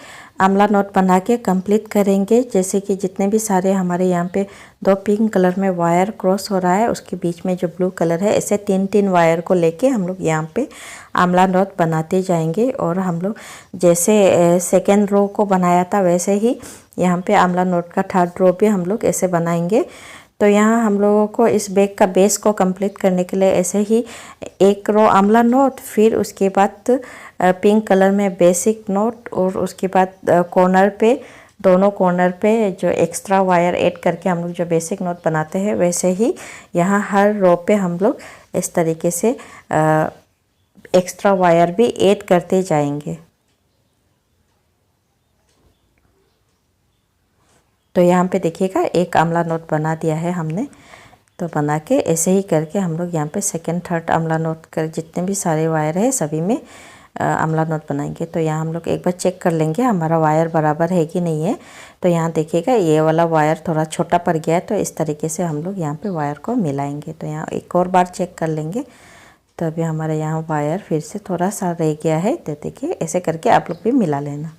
Speaker 1: आमला नोट बना के कंप्लीट करेंगे। जैसे कि जितने भी सारे हमारे यहाँ पे दो पिंक कलर में वायर क्रॉस हो रहा है, उसके बीच में जो ब्लू कलर है, ऐसे तीन तीन वायर को लेके हम लोग यहाँ पे आमला नोट बनाते जाएंगे। और हम लोग जैसे सेकेंड रो को बनाया था, वैसे ही यहाँ पे आमला नोट का थर्ड रो भी हम लोग ऐसे बनाएंगे। तो यहाँ हम लोगों को इस बैग का बेस को कंप्लीट करने के लिए ऐसे ही एक रो आमला नोट, फिर उसके बाद पिंक कलर में बेसिक नोट, और उसके बाद कॉर्नर पे, दोनों कॉर्नर पे जो एक्स्ट्रा वायर ऐड करके हम लोग जो बेसिक नोट बनाते हैं, वैसे ही यहाँ हर रो पे हम लोग इस तरीके से एक्स्ट्रा वायर भी ऐड करते जाएंगे। तो यहाँ पे देखिएगा, एक आमला नोट बना दिया है हमने। तो बना के ऐसे ही करके हम लोग यहाँ पे सेकंड थर्ड आमला नोट कर जितने भी सारे वायर है सभी में आमला नोट बनाएंगे। तो यहाँ हम लोग एक बार चेक कर लेंगे हमारा वायर बराबर है कि नहीं है। तो यहाँ देखिएगा, ये वाला वायर थोड़ा छोटा पड़ गया है, तो इस तरीके से हम लोग यहाँ पे वायर को मिलाएंगे। तो यहाँ एक और बार चेक कर लेंगे। तो अभी हमारे यहाँ वायर फिर से थोड़ा सा रह गया है। तो देखिए, ऐसे करके आप लोग भी मिला लेना।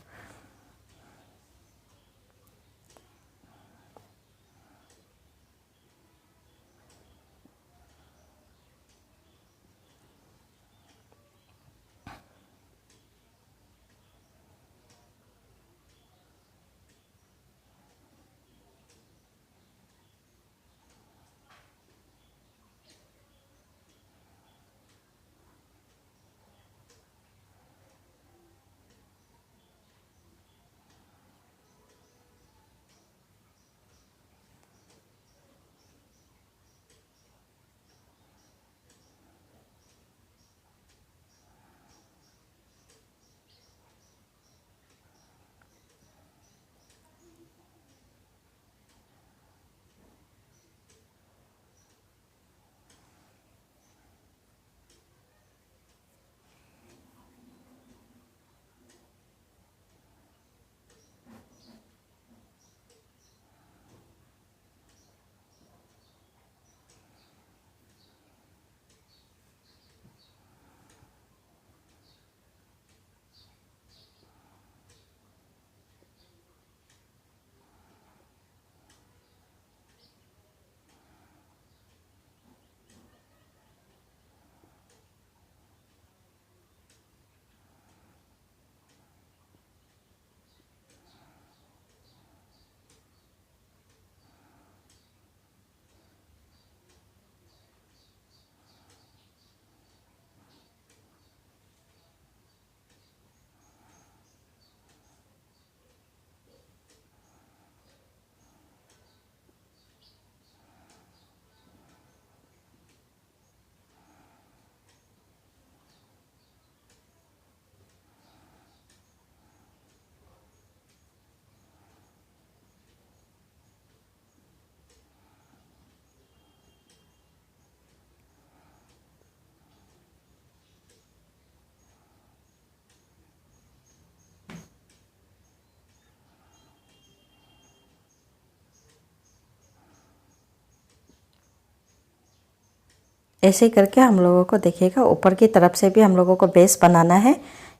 Speaker 1: ऐसे ही करके हम लोगों को देखिएगा ऊपर की तरफ से भी हम लोगों को बेस बनाना है।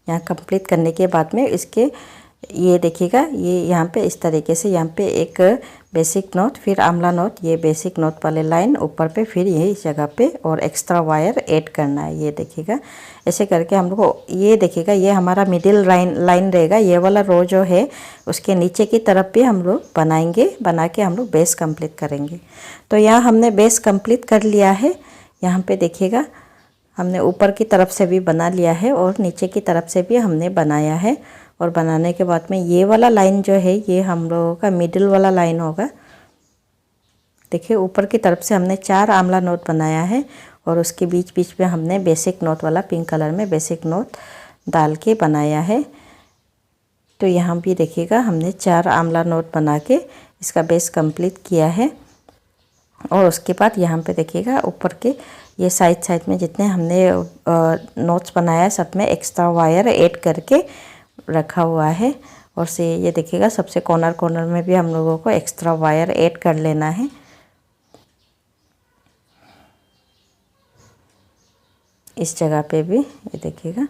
Speaker 1: यहाँ कंप्लीट करने के बाद में इसके ये देखिएगा, ये यहाँ पे इस तरीके से यहाँ पे एक बेसिक नोट, फिर आमला नोट, ये बेसिक नोट वाले लाइन ऊपर पे, फिर ये इस जगह पे और एक्स्ट्रा वायर ऐड करना है। ये देखिएगा ऐसे करके हम लोग ये देखिएगा, ये हमारा मिडिल लाइन रहेगा। ये वाला रो जो है उसके नीचे की तरफ भी हम लोग बनाएंगे, बना के हम लोग बेस कंप्लीट करेंगे। तो यहाँ हमने बेस कंप्लीट कर लिया है। यहाँ पे देखिएगा हमने ऊपर की तरफ से भी बना लिया है और नीचे की तरफ से भी हमने बनाया है। और बनाने के बाद में ये वाला लाइन जो है ये हम लोगों का मिडिल वाला लाइन होगा। देखिए ऊपर की तरफ से हमने 4 आमला नोट बनाया है और उसके बीच बीच में हमने बेसिक नोट वाला पिंक कलर में बेसिक नोट डाल के बनाया है। तो यहाँ भी देखिएगा हमने 4 आमला नोट बना के इसका बेस कंप्लीट किया है। और उसके बाद यहाँ पे देखिएगा ऊपर के ये साइड में जितने हमने नोट्स बनाया है सब में एक्स्ट्रा वायर ऐड करके रखा हुआ है। और से ये देखिएगा सबसे कॉर्नर में भी हम लोगों को एक्स्ट्रा वायर ऐड कर लेना है। इस जगह पे भी ये देखिएगा।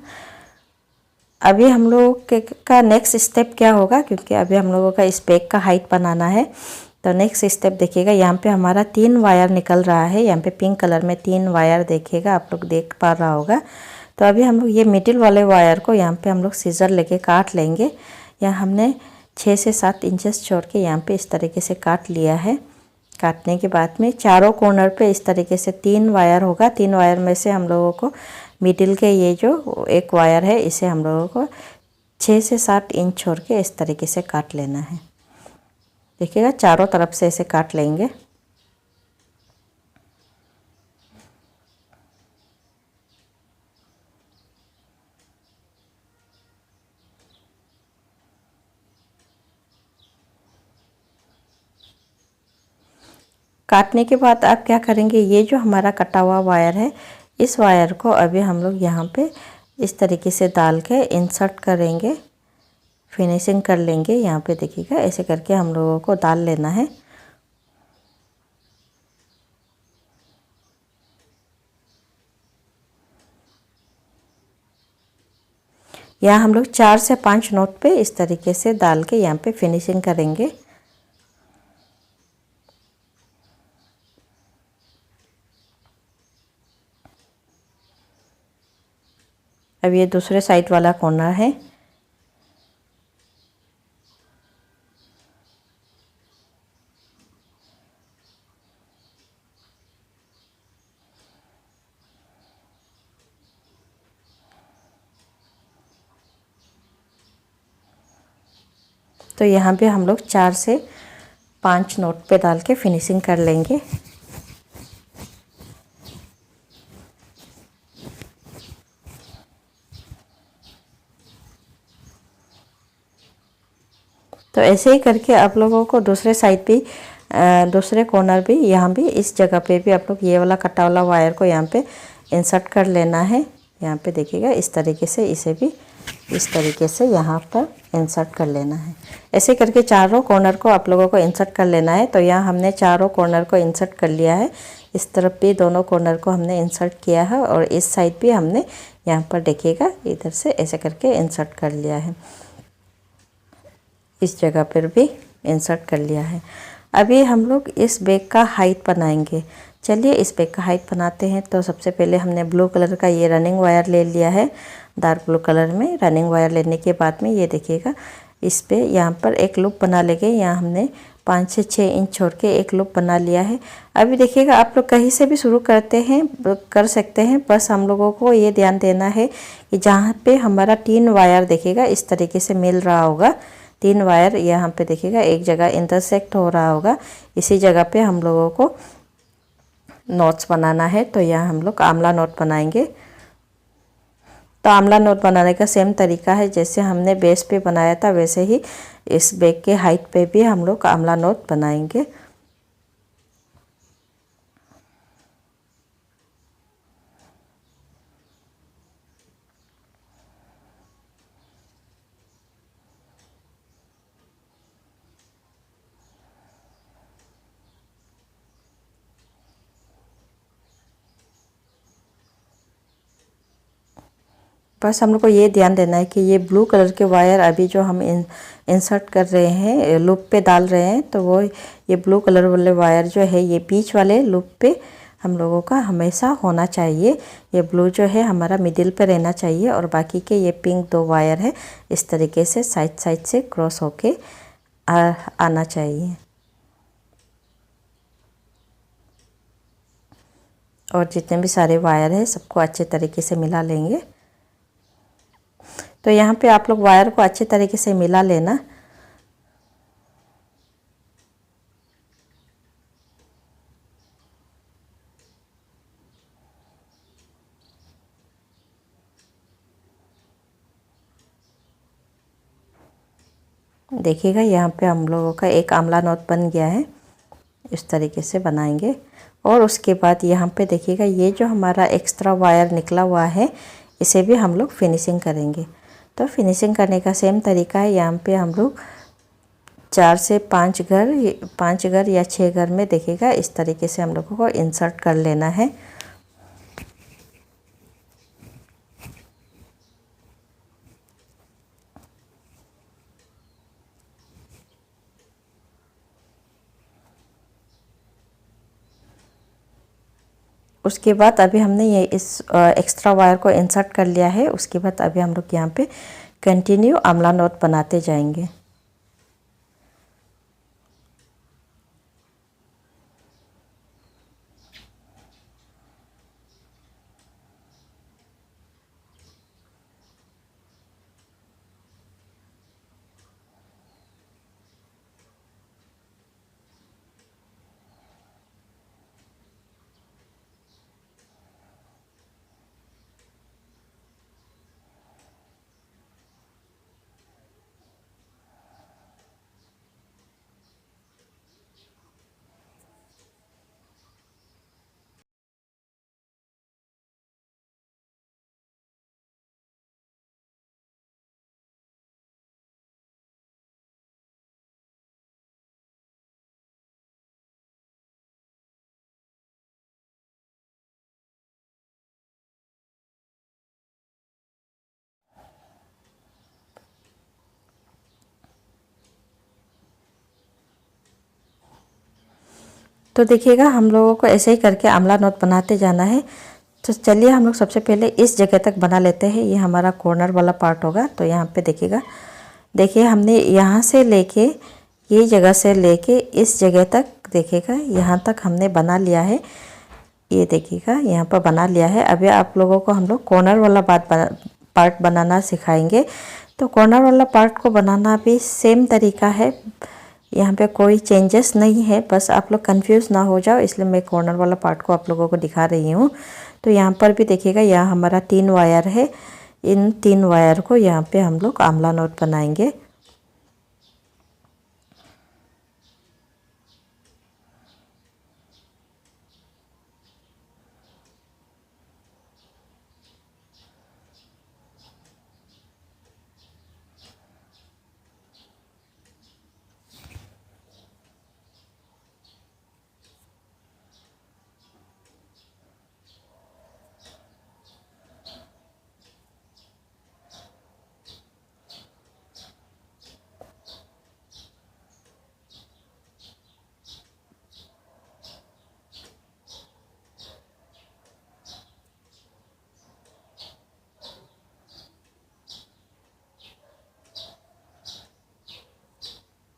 Speaker 1: अभी हम लोग का नेक्स्ट स्टेप क्या होगा, क्योंकि अभी हम लोगों का इस बैग का हाइट बनाना है। तो नेक्स्ट स्टेप देखिएगा, यहाँ पे हमारा 3 वायर निकल रहा है। यहाँ पे पिंक कलर में 3 वायर देखिएगा, आप लोग देख पा रहा होगा। तो अभी हम लोग ये मिडिल वाले वायर को यहाँ पे हम लोग सीजर लेके काट लेंगे। यहाँ हमने 6 से 7 इंचेस छोड़ के यहाँ पे इस तरीके से काट लिया है। काटने के बाद में चारों कॉर्नर पे इस तरीके से 3 वायर होगा। 3 वायर में से हम लोगों को मिडिल के ये जो एक वायर है इसे हम लोगों को 6 से 7 इंच छोड़ के इस तरीके से काट लेना है। देखिएगा चारों तरफ से ऐसे काट लेंगे। काटने के बाद आप क्या करेंगे, ये जो हमारा कटा हुआ वायर है इस वायर को अभी हम लोग यहाँ पे इस तरीके से डाल के इंसर्ट करेंगे, फिनिशिंग कर लेंगे। यहाँ पे देखिएगा ऐसे करके हम लोगों को डाल लेना है। यहाँ हम लोग 4 से 5 नोट पे इस तरीके से डाल के यहाँ पे फिनिशिंग करेंगे। अब ये दूसरे साइड वाला कॉर्नर है। तो यहाँ पे हम लोग 4 से 5 नोट पे डाल के फिनिशिंग कर लेंगे। तो ऐसे ही करके आप लोगों को दूसरे साइड भी दूसरे कॉर्नर भी यहाँ भी इस जगह पे भी आप लोग ये वाला कटा वाला वायर को यहाँ पे इंसर्ट कर लेना है। यहाँ पे देखिएगा इस तरीके से इसे भी इस तरीके से यहाँ पर इंसर्ट कर लेना है। ऐसे करके चारों कॉर्नर को आप लोगों को इंसर्ट कर लेना है। तो यहाँ हमने चारों कॉर्नर को इंसर्ट कर लिया है। इस तरफ भी दोनों कॉर्नर को हमने इंसर्ट किया है और इस साइड भी हमने यहाँ पर देखिएगा इधर से ऐसे करके इंसर्ट कर लिया है। इस जगह पर भी इंसर्ट कर लिया है। अभी हम लोग इस बैग का हाइट बनाएंगे। चलिए इस बैग का हाइट बनाते हैं। तो सबसे पहले हमने ब्लू कलर का ये रनिंग वायर ले लिया है, डार्क ब्लू कलर में रनिंग वायर लेने के बाद में ये देखिएगा इस पे यहाँ पर एक लूप बना लेंगे। यहाँ हमने 5 से 6 इंच छोड़ के एक लूप बना लिया है। अभी देखिएगा आप लोग कहीं से भी शुरू करते हैं कर सकते हैं, बस हम लोगों को ये ध्यान देना है कि जहाँ पे हमारा 3 वायर देखिएगा इस तरीके से मिल रहा होगा, 3 वायर यहाँ पे देखिएगा एक जगह इंटरसेक्ट हो रहा होगा, इसी जगह पे हम लोगों को नोट्स बनाना है। तो यहाँ हम लोग आमला नोट बनाएंगे। तो आमला नोट बनाने का सेम तरीका है, जैसे हमने बेस पे बनाया था वैसे ही इस बैग के हाइट पे भी हम लोग आमला नोट बनाएंगे। बस हम लोग को ये ध्यान देना है कि ये ब्लू कलर के वायर अभी जो हम इंसर्ट कर रहे हैं, लूप पे डाल रहे हैं, तो वो ये ब्लू कलर वाले वायर जो है ये बीच वाले लूप पे हम लोगों का हमेशा होना चाहिए। ये ब्लू जो है हमारा मिडिल पे रहना चाहिए और बाकी के ये पिंक 2 वायर है इस तरीके से साइड साइड से क्रॉस होके आना चाहिए। और जितने भी सारे वायर हैं सबको अच्छे तरीके से मिला लेंगे। तो यहाँ पे आप लोग वायर को अच्छे तरीके से मिला लेना। देखिएगा यहाँ पे हम लोगों का एक आंवला नोट बन गया है, इस तरीके से बनाएंगे। और उसके बाद यहाँ पे देखिएगा ये जो हमारा एक्स्ट्रा वायर निकला हुआ है इसे भी हम लोग फिनिशिंग करेंगे। तो फिनिशिंग करने का सेम तरीका है। यहाँ पे हम लोग 4 से 5 घर या 6 घर में देखिएगा इस तरीके से हम लोगों को इंसर्ट कर लेना है। उसके बाद अभी हमने ये इस एक्स्ट्रा वायर को इंसर्ट कर लिया है। उसके बाद अभी हम लोग यहाँ पे कंटिन्यू आंवला नोट बनाते जाएंगे। तो देखिएगा हम लोगों को ऐसे ही करके आंवला नोट बनाते जाना है। तो चलिए हम लोग सबसे पहले इस जगह तक बना लेते हैं। ये हमारा कॉर्नर वाला पार्ट होगा। तो यहाँ पे देखिएगा, देखिए हमने यहाँ से लेके ये जगह से लेके इस जगह तक देखिएगा यहाँ तक हमने बना लिया है। ये देखिएगा यहाँ पर बना लिया है। अभी आप लोगों को हम लोग कॉर्नर वाला पार्ट बनाना सिखाएंगे। तो कॉर्नर वाला पार्ट को बनाना भी सेम तरीका है, यहाँ पे कोई चेंजेस नहीं है। बस आप लोग कंफ्यूज ना हो जाओ इसलिए मैं कॉर्नर वाला पार्ट को आप लोगों को दिखा रही हूँ। तो यहाँ पर भी देखिएगा यहाँ हमारा 3 वायर है। इन 3 वायर को यहाँ पे हम लोग आंवला नोट बनाएंगे।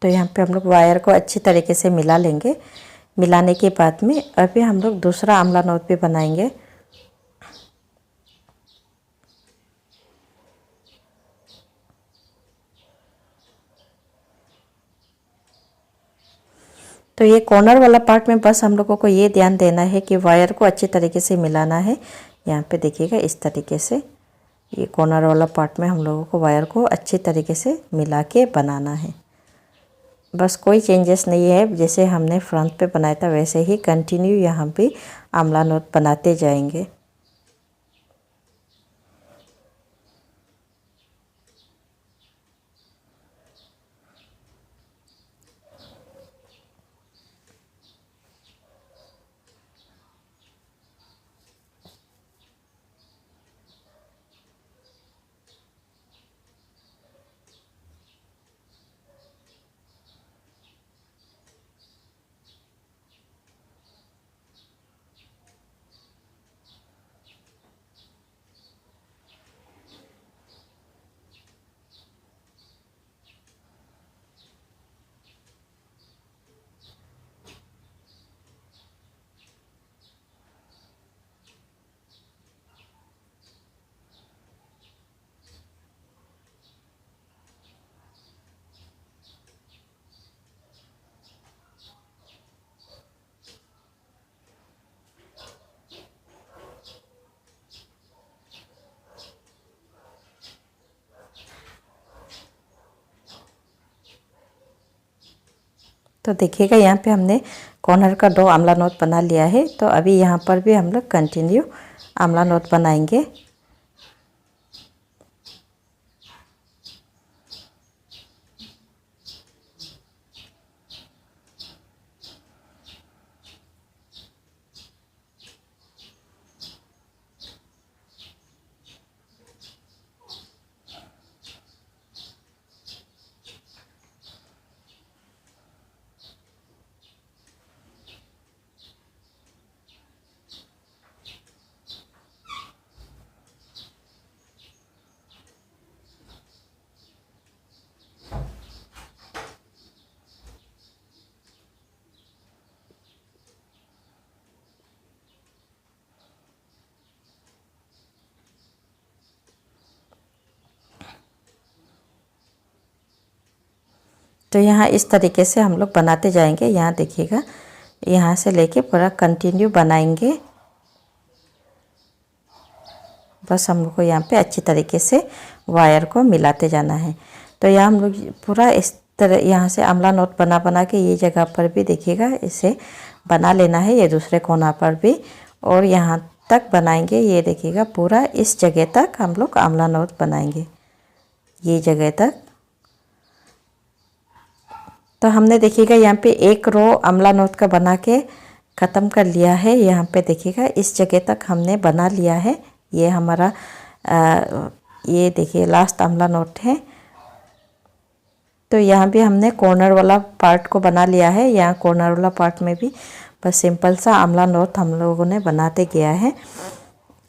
Speaker 1: तो यहाँ पे हम लोग वायर को अच्छी तरीके से मिला लेंगे। मिलाने के बाद में अभी हम लोग दूसरा आंवला नोट भी बनाएंगे। तो ये कॉर्नर वाला पार्ट में बस हम लोगों को ये ध्यान देना है कि वायर को अच्छी तरीके से मिलाना है। यहाँ पे देखिएगा इस तरीके से ये कॉर्नर वाला पार्ट में हम लोगों को वायर को अच्छी तरीके से मिला के बनाना है। बस कोई चेंजेस नहीं है, जैसे हमने फ्रंट पे बनाया था वैसे ही कंटिन्यू यहाँ पे आंवला नोट बनाते जाएंगे। तो देखिएगा यहाँ पे हमने कॉर्नर का 2 आंवला नोट बना लिया है। तो अभी यहाँ पर भी हम लोग कंटिन्यू आंवला नोट बनाएंगे। तो यहाँ इस तरीके से हम लोग बनाते जाएंगे। यहाँ देखिएगा, यहाँ से लेके पूरा कंटिन्यू बनाएंगे। बस हम लोग को यहाँ पे अच्छी तरीके से वायर को मिलाते जाना है। तो यहाँ हम लोग पूरा इस तरह यहाँ से आंवला नोट बना बना के ये जगह पर भी देखिएगा इसे बना लेना है, ये दूसरे कोना पर भी, और यहाँ तक बनाएंगे। ये देखिएगा पूरा इस जगह तक हम लोग आंवला नोट बनाएंगे, ये जगह तक। तो हमने देखिएगा यहाँ पे एक रो आंवला नोट का बना के ख़त्म कर लिया है। यहाँ पे देखिएगा इस जगह तक हमने बना लिया है। ये हमारा ये देखिए लास्ट आंवला नोट है। तो यहाँ भी हमने कॉर्नर वाला पार्ट को बना लिया है। यहाँ कॉर्नर वाला पार्ट में भी बस सिंपल सा आंवला नोट हम लोगों ने बनाते गया है।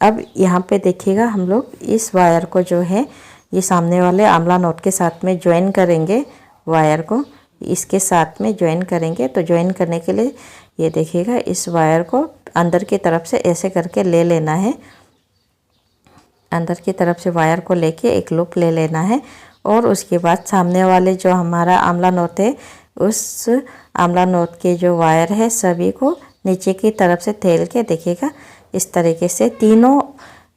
Speaker 1: अब यहाँ पे देखिएगा हम लोग इस वायर को जो है ये सामने वाले आंवला नोट के साथ में ज्वाइन करेंगे। वायर को इसके साथ में ज्वाइन करेंगे। तो ज्वाइन करने के लिए ये देखिएगा इस वायर को अंदर की तरफ से ऐसे करके ले लेना है। अंदर की तरफ से वायर को लेके एक लूप ले लेना है, और उसके बाद सामने वाले जो हमारा आंवला नोट है उस आंवला नोट के जो वायर है सभी को नीचे की तरफ से थेल के देखिएगा इस तरीके से तीनों,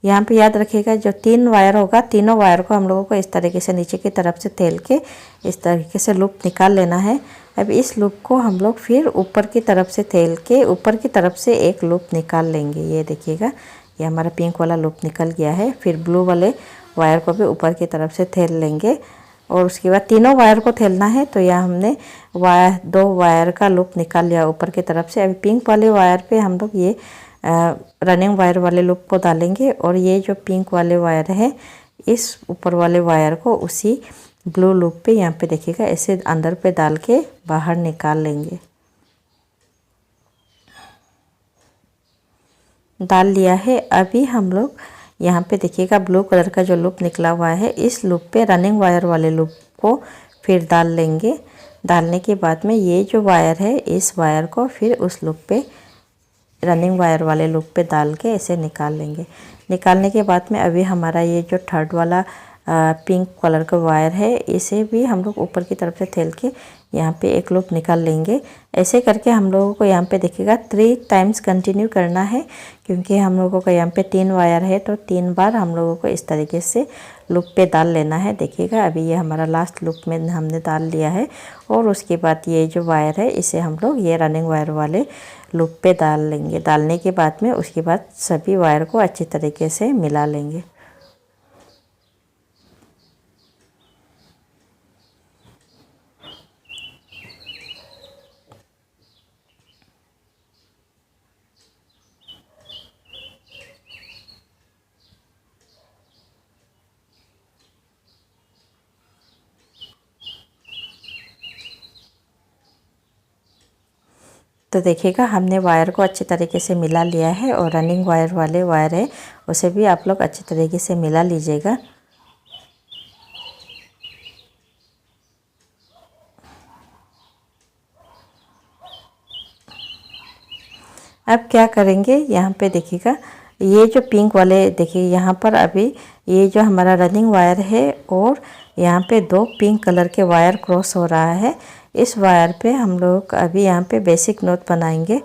Speaker 1: यहाँ पे याद रखिएगा जो 3 वायर होगा, तीनों वायर को हम लोगों को इस तरीके से नीचे की तरफ से थेल के इस तरीके से लूप निकाल लेना है। अब इस लूप को हम लोग फिर ऊपर की तरफ से थेल के ऊपर की तरफ से एक लूप निकाल लेंगे। ये देखिएगा ये हमारा पिंक वाला लूप निकल गया है। फिर ब्लू वाले वायर को भी ऊपर की तरफ से थेल लेंगे, और उसके बाद तीनों वायर को थेलना है। तो यहाँ हमने 2 वायर का लूप निकाल लिया ऊपर की तरफ से। अभी पिंक वाले वायर पे हम लोग ये रनिंग वायर वाले लूप को डालेंगे, और ये जो पिंक वाले वायर है इस ऊपर वाले वायर को उसी ब्लू लूप पे यहाँ पे देखिएगा ऐसे अंदर पे डाल के बाहर निकाल लेंगे। डाल लिया है। अभी हम लोग यहाँ पे देखिएगा ब्लू कलर का जो लूप निकला हुआ है इस लूप पे रनिंग वायर वाले लूप को फिर डाल लेंगे। डालने के बाद में ये जो वायर है इस वायर को फिर उस लूप पे रनिंग वायर वाले लूप पे डाल के ऐसे निकाल लेंगे। निकालने के बाद में अभी हमारा ये जो थर्ड वाला पिंक कलर का वायर है इसे भी हम लोग ऊपर की तरफ से थेल के यहाँ पे एक लूप निकाल लेंगे। ऐसे करके हम लोगों को यहाँ पे देखिएगा 3 टाइम्स कंटिन्यू करना है, क्योंकि हम लोगों को यहाँ पे 3 वायर है तो 3 बार हम लोगों को इस तरीके से लूप पे डाल लेना है। देखिएगा अभी ये हमारा लास्ट लूप में हमने डाल लिया है, और उसके बाद ये जो वायर है इसे हम लोग ये रनिंग वायर वाले लूप पे डाल लेंगे। डालने के बाद में उसके बाद सभी वायर को अच्छी तरीके से मिला लेंगे। तो देखिएगा हमने वायर को अच्छी तरीके से मिला लिया है, और रनिंग वायर वाले वायर है उसे भी आप लोग अच्छी तरीके से मिला लीजिएगा। अब क्या करेंगे, यहाँ पे देखिएगा ये जो पिंक वाले देखिए यहाँ पर अभी ये जो हमारा रनिंग वायर है और यहाँ पे 2 पिंक कलर के वायर क्रॉस हो रहा है। इस वायर पे हम लोग अभी यहाँ पे बेसिक नोट बनाएंगे।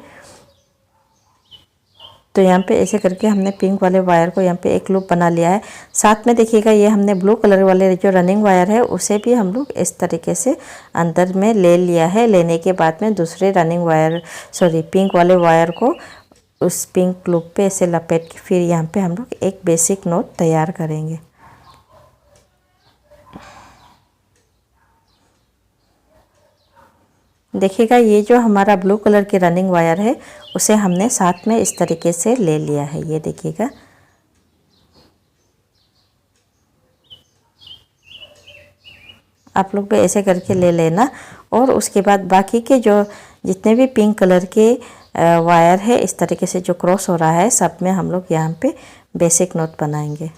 Speaker 1: तो यहाँ पे ऐसे करके हमने पिंक वाले वायर को यहाँ पे एक लूप बना लिया है। साथ में देखिएगा ये हमने ब्लू कलर वाले जो रनिंग वायर है उसे भी हम लोग इस तरीके से अंदर में ले लिया है। लेने के बाद में दूसरे रनिंग वायर पिंक वाले वायर को उस पिंक लूप पे ऐसे लपेट के फिर यहाँ पे हम लोग एक बेसिक नोट तैयार करेंगे। देखिएगा ये जो हमारा ब्लू कलर की रनिंग वायर है उसे हमने साथ में इस तरीके से ले लिया है। ये देखिएगा आप लोग भी ऐसे करके ले लेना। और उसके बाद बाकी के जो जितने भी पिंक कलर के वायर है इस तरीके से जो क्रॉस हो रहा है सब में हम लोग यहाँ पे बेसिक नोट बनाएंगे।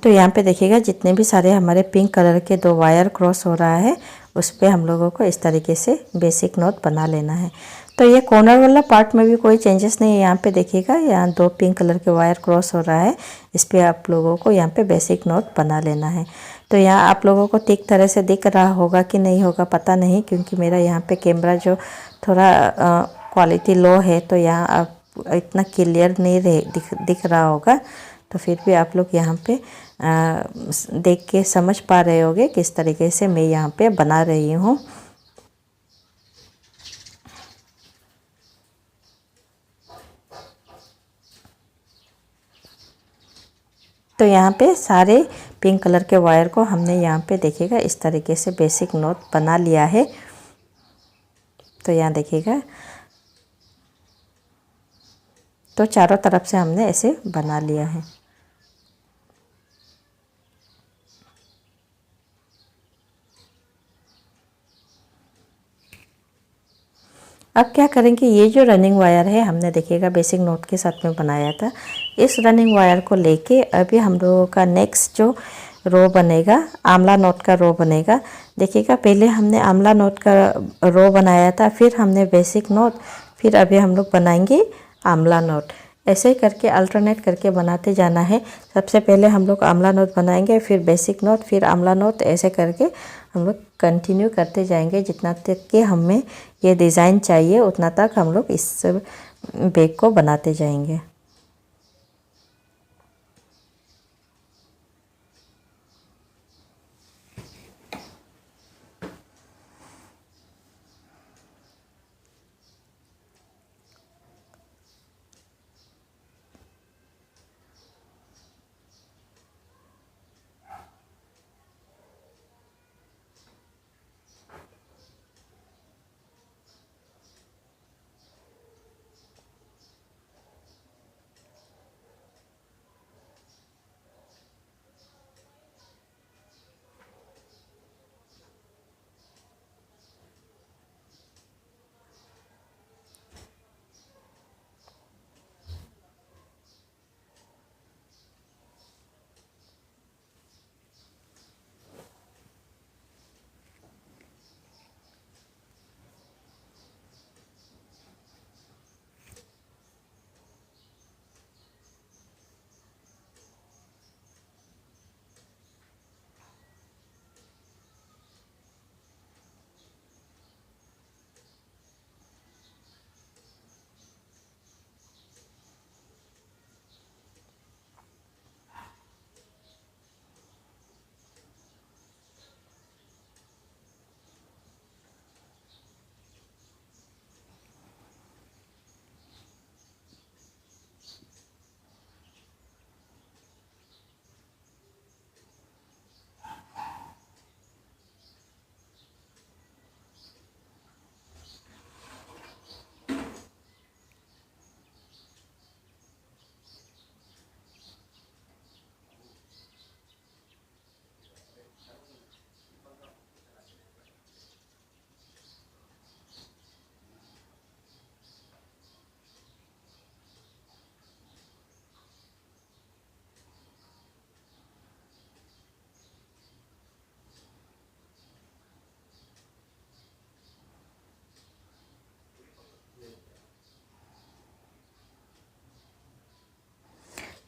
Speaker 1: तो यहाँ पे देखिएगा जितने भी सारे हमारे पिंक कलर के दो वायर क्रॉस हो रहा है उस पर हम लोगों को इस तरीके से बेसिक नोट बना लेना है। तो ये कॉर्नर वाला पार्ट में भी कोई चेंजेस नहीं है। यहाँ पे देखिएगा यहाँ दो पिंक कलर के वायर क्रॉस हो रहा है, इस पर आप लोगों को यहाँ पे बेसिक नोट बना लेना है। तो यहाँ आप लोगों को ठीक तरह से दिख रहा होगा कि नहीं होगा पता नहीं, क्योंकि मेरा यहाँ पे कैमरा जो थोड़ा क्वालिटी लो है तो यहाँ आप इतना क्लियर नहीं दिख रहा होगा। तो फिर भी आप लोग यहाँ पे देख के समझ पा रहे होंगे किस तरीके से मैं यहाँ पे बना रही हूँ। तो यहाँ पे सारे पिंक कलर के वायर को हमने यहाँ पे देखिएगा इस तरीके से बेसिक नोट बना लिया है। तो यहाँ देखिएगा तो चारों तरफ से हमने ऐसे बना लिया है। अब क्या करेंगे, ये जो रनिंग वायर है हमने देखिएगा बेसिक नोट के साथ में बनाया था, इस रनिंग वायर को लेके अभी हम लोगों का नेक्स्ट जो रो बनेगा आंवला नोट का रो बनेगा। देखिएगा पहले हमने आंवला नोट का रो बनाया था, फिर हमने बेसिक नोट, फिर अभी हम लोग बनाएंगे आंवला नोट। ऐसे ही करके अल्टरनेट करके बनाते जाना है। सबसे पहले हम लोग आंवला नोट बनाएंगे, फिर बेसिक नोट, फिर आंवला नोट, ऐसे करके हम लोग कंटिन्यू करते जाएंगे। जितना तक कि हमें ये डिज़ाइन चाहिए उतना तक हम लोग इस बैग को बनाते जाएंगे।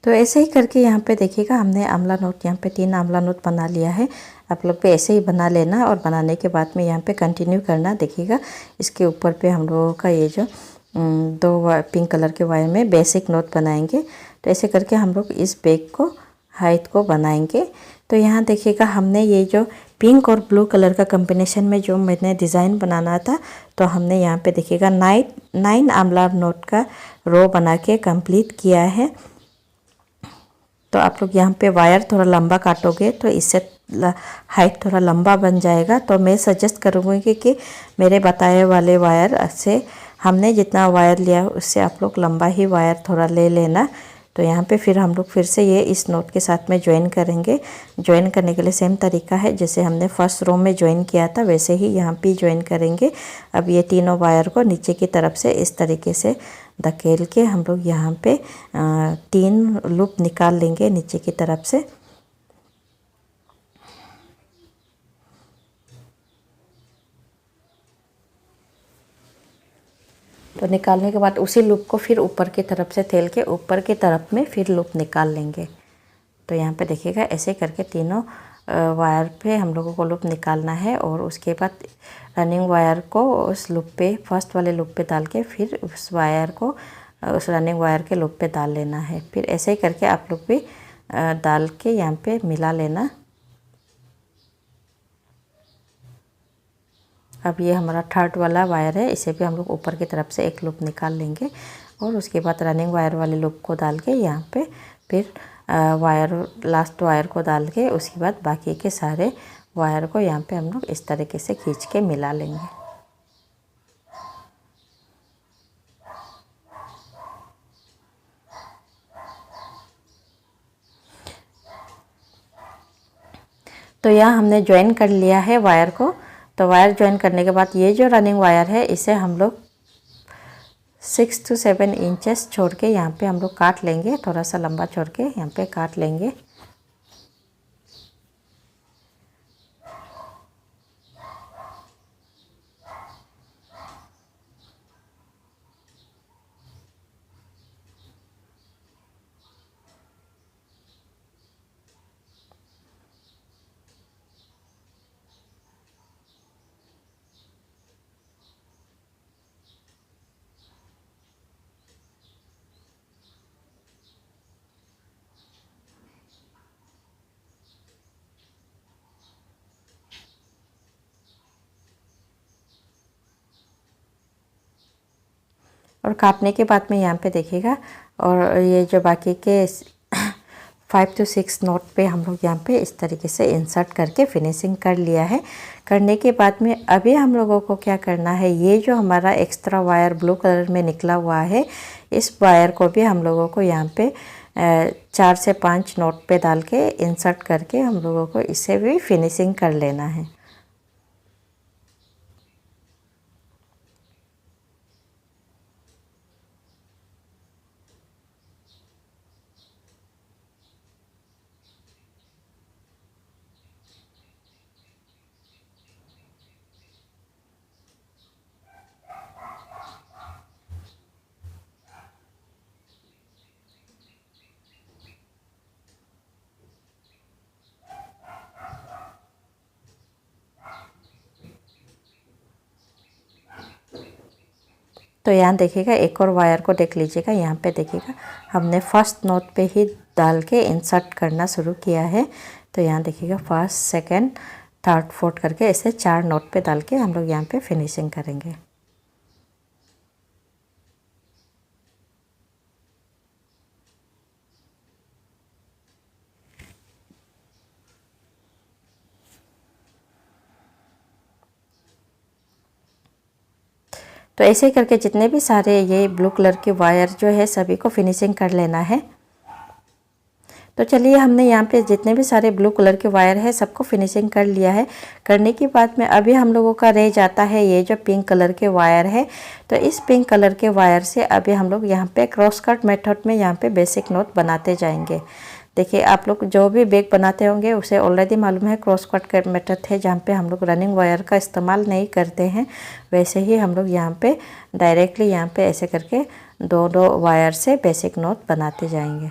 Speaker 1: तो ऐसे ही करके यहाँ पे देखिएगा हमने आंवला नोट यहाँ पे 3 आंवला नोट बना लिया है। आप लोग भी ऐसे ही बना लेना और बनाने के बाद में यहाँ पे कंटिन्यू करना। देखिएगा इसके ऊपर पे हम लोगों का ये जो 2 पिंक कलर के वायर में बेसिक नोट बनाएंगे। तो ऐसे करके हम लोग इस बैग को हाइट को बनाएंगे। तो यहाँ देखिएगा हमने ये जो पिंक और ब्लू कलर का कॉम्बिनेशन में जो मैंने डिज़ाइन बनाना था, तो हमने यहाँ पे देखिएगा 9 आंवला नोट का रो बना के कंप्लीट किया है। तो आप लोग यहाँ पे वायर थोड़ा लंबा काटोगे तो इससे हाइट थोड़ा लंबा बन जाएगा। तो मैं सजेस्ट करूँगी कि मेरे बताए वाले वायर से हमने जितना वायर लिया उससे आप लोग लंबा ही वायर थोड़ा ले लेना। तो यहाँ पे फिर हम लोग फिर से ये इस नोट के साथ में ज्वाइन करेंगे। ज्वाइन करने के लिए सेम तरीका है, जैसे हमने फर्स्ट रो में ज्वाइन किया था वैसे ही यहाँ पे ज्वाइन करेंगे। अब ये तीनों वायर को नीचे की तरफ से इस तरीके से धकेल के हम लोग यहाँ पे 3 लूप निकाल लेंगे नीचे की तरफ से। तो निकालने के बाद उसी लूप को फिर ऊपर की तरफ से थेल के ऊपर की तरफ में फिर लूप निकाल लेंगे। तो यहाँ पे देखिएगा ऐसे करके तीनों वायर पे हम लोगों को लूप निकालना है और उसके बाद रनिंग वायर को उस लूप पे फर्स्ट वाले लूप पे डाल के फिर उस वायर को उस रनिंग वायर के लूप पे डाल लेना है। फिर ऐसे ही करके आप लोग भी डाल के यहाँ पे मिला लेना। अब ये हमारा थर्ड वाला वायर है, इसे भी हम लोग ऊपर की तरफ से एक लूप निकाल लेंगे और उसके बाद रनिंग वायर वाले लूप को डाल के यहाँ पे फिर वायर लास्ट वायर को डाल के उसके बाद बाकी के सारे वायर को यहाँ पे हम लोग इस तरीके से खींच के मिला लेंगे। तो यहाँ हमने ज्वाइन कर लिया है वायर को। तो वायर ज्वाइन करने के बाद ये जो रनिंग वायर है इसे हम लोग 6 to 7 इंचेस छोड़ के यहाँ पे हम लोग काट लेंगे, थोड़ा सा लंबा छोड़ के यहाँ पे काट लेंगे। और काटने के बाद में यहाँ पे देखिएगा और ये जो बाकी के 5 to 6 नोट पे हम लोग यहाँ पे इस तरीके से इंसर्ट करके फिनिशिंग कर लिया है। करने के बाद में अभी हम लोगों को क्या करना है, ये जो हमारा एक्स्ट्रा वायर ब्लू कलर में निकला हुआ है इस वायर को भी हम लोगों को यहाँ पे 4 से 5 नोट पे डाल के इंसर्ट करके हम लोगों को इसे भी फिनिशिंग कर लेना है। तो यहाँ देखिएगा एक और वायर को देख लीजिएगा, यहाँ पे देखिएगा हमने फर्स्ट नोट पे ही डाल के इंसर्ट करना शुरू किया है। तो यहाँ देखिएगा फर्स्ट सेकंड थर्ड फोर्थ करके ऐसे 4 नोट पे डाल के हम लोग यहाँ पे फिनिशिंग करेंगे। तो ऐसे करके जितने भी सारे ये ब्लू कलर के वायर जो है सभी को फिनिशिंग कर लेना है। तो चलिए हमने यहाँ पे जितने भी सारे ब्लू कलर के वायर है सबको फिनिशिंग कर लिया है। करने के बाद में अभी हम लोगों का रह जाता है ये जो पिंक कलर के वायर है। तो इस पिंक कलर के वायर से अभी हम लोग यहाँ पे क्रॉस कट मेथड में यहाँ पे बेसिक नोट बनाते जाएंगे। देखिए आप लोग जो भी बैग बनाते होंगे उसे ऑलरेडी मालूम है क्रॉस कट मेथड है जहाँ पे हम लोग रनिंग वायर का इस्तेमाल नहीं करते हैं। वैसे ही हम लोग यहाँ पे डायरेक्टली यहाँ पे ऐसे करके 2 वायर से बेसिक नोट बनाते जाएंगे।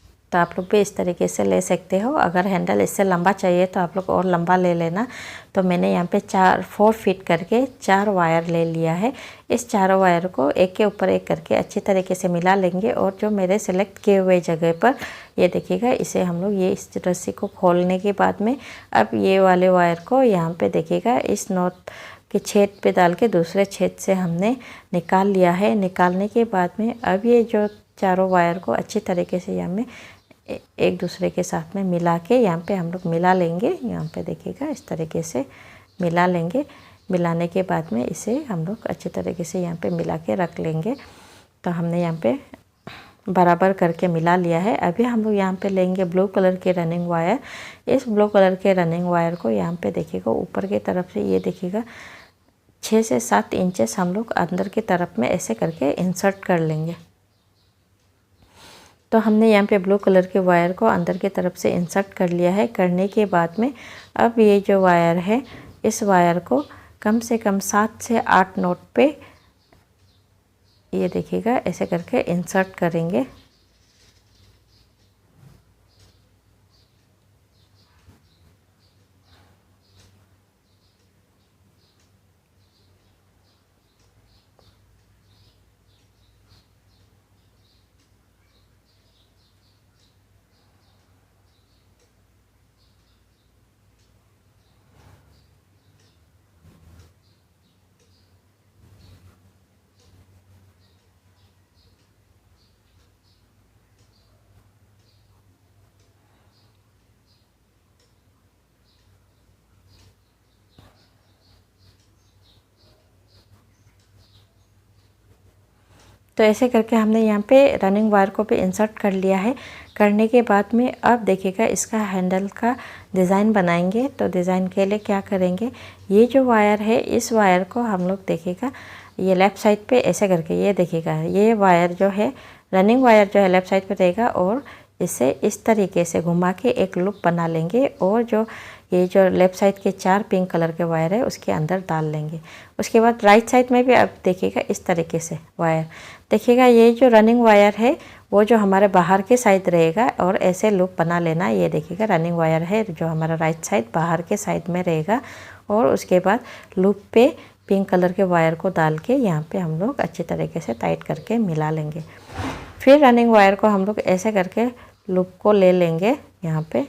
Speaker 1: तो आप लोग भी इस तरीके से ले सकते हो। अगर हैंडल इससे लंबा चाहिए तो आप लोग और लंबा ले लेना। तो मैंने यहाँ पे 4 फीट करके 4 वायर ले लिया है। इस चारों वायर को एक के ऊपर एक करके अच्छी तरीके से मिला लेंगे और जो मेरे सेलेक्ट किए हुए जगह पर ये देखिएगा, इसे हम लोग ये इस रस्सी को खोलने के बाद में अब ये वाले वायर को यहाँ पे देखिएगा इस नॉट के छेद पे डाल के दूसरे छेद से हमने निकाल लिया है। निकालने के बाद में अब ये जो चारों वायर को अच्छी तरीके से यहाँ में एक दूसरे के साथ में मिला के यहाँ पे हम लोग मिला लेंगे। यहाँ पे देखिएगा इस तरीके से मिला लेंगे। मिलाने के बाद में इसे हम लोग अच्छी तरीके से यहाँ पे मिला के रख लेंगे। तो हमने यहाँ पे बराबर करके मिला लिया है। अभी हम लोग यहाँ पे लेंगे ब्लू कलर के रनिंग वायर। इस ब्लू कलर के रनिंग वायर को यहाँ पे देखिएगा ऊपर की तरफ से ये देखिएगा 6 से 7 इंचेस हम लोग अंदर की तरफ में ऐसे करके इंसर्ट कर लेंगे। तो हमने यहाँ पे ब्लू कलर के वायर को अंदर की तरफ से इंसर्ट कर लिया है। करने के बाद में अब ये जो वायर है इस वायर को कम से कम 7 से 8 नॉट पे ये देखिएगा ऐसे करके इंसर्ट करेंगे। तो ऐसे करके हमने यहाँ पे रनिंग वायर को भी इंसर्ट कर लिया है। करने के बाद में अब देखिएगा इसका हैंडल का डिज़ाइन बनाएंगे। तो डिज़ाइन के लिए क्या करेंगे, ये जो वायर है इस वायर को हम लोग देखिएगा ये लेफ़्ट साइड पे ऐसे करके ये देखिएगा ये वायर जो है रनिंग वायर जो है लेफ़्ट साइड पे रहेगा और इसे इस तरीके से घुमा के एक लूप बना लेंगे और जो ये जो लेफ़्ट साइड के 4 पिंक कलर के वायर है उसके अंदर डाल लेंगे। उसके बाद राइट साइड में भी आप देखिएगा इस तरीके से वायर देखिएगा ये जो रनिंग वायर है वो जो हमारे बाहर के साइड रहेगा और ऐसे लूप बना लेना। ये देखिएगा रनिंग वायर है जो हमारा राइट साइड बाहर के साइड में रहेगा और उसके बाद लूप पे पिंक कलर के वायर को डाल के यहाँ पे हम लोग अच्छी तरीके से टाइट करके मिला लेंगे। फिर रनिंग वायर को हम लोग ऐसे करके लूप को ले लेंगे यहाँ पे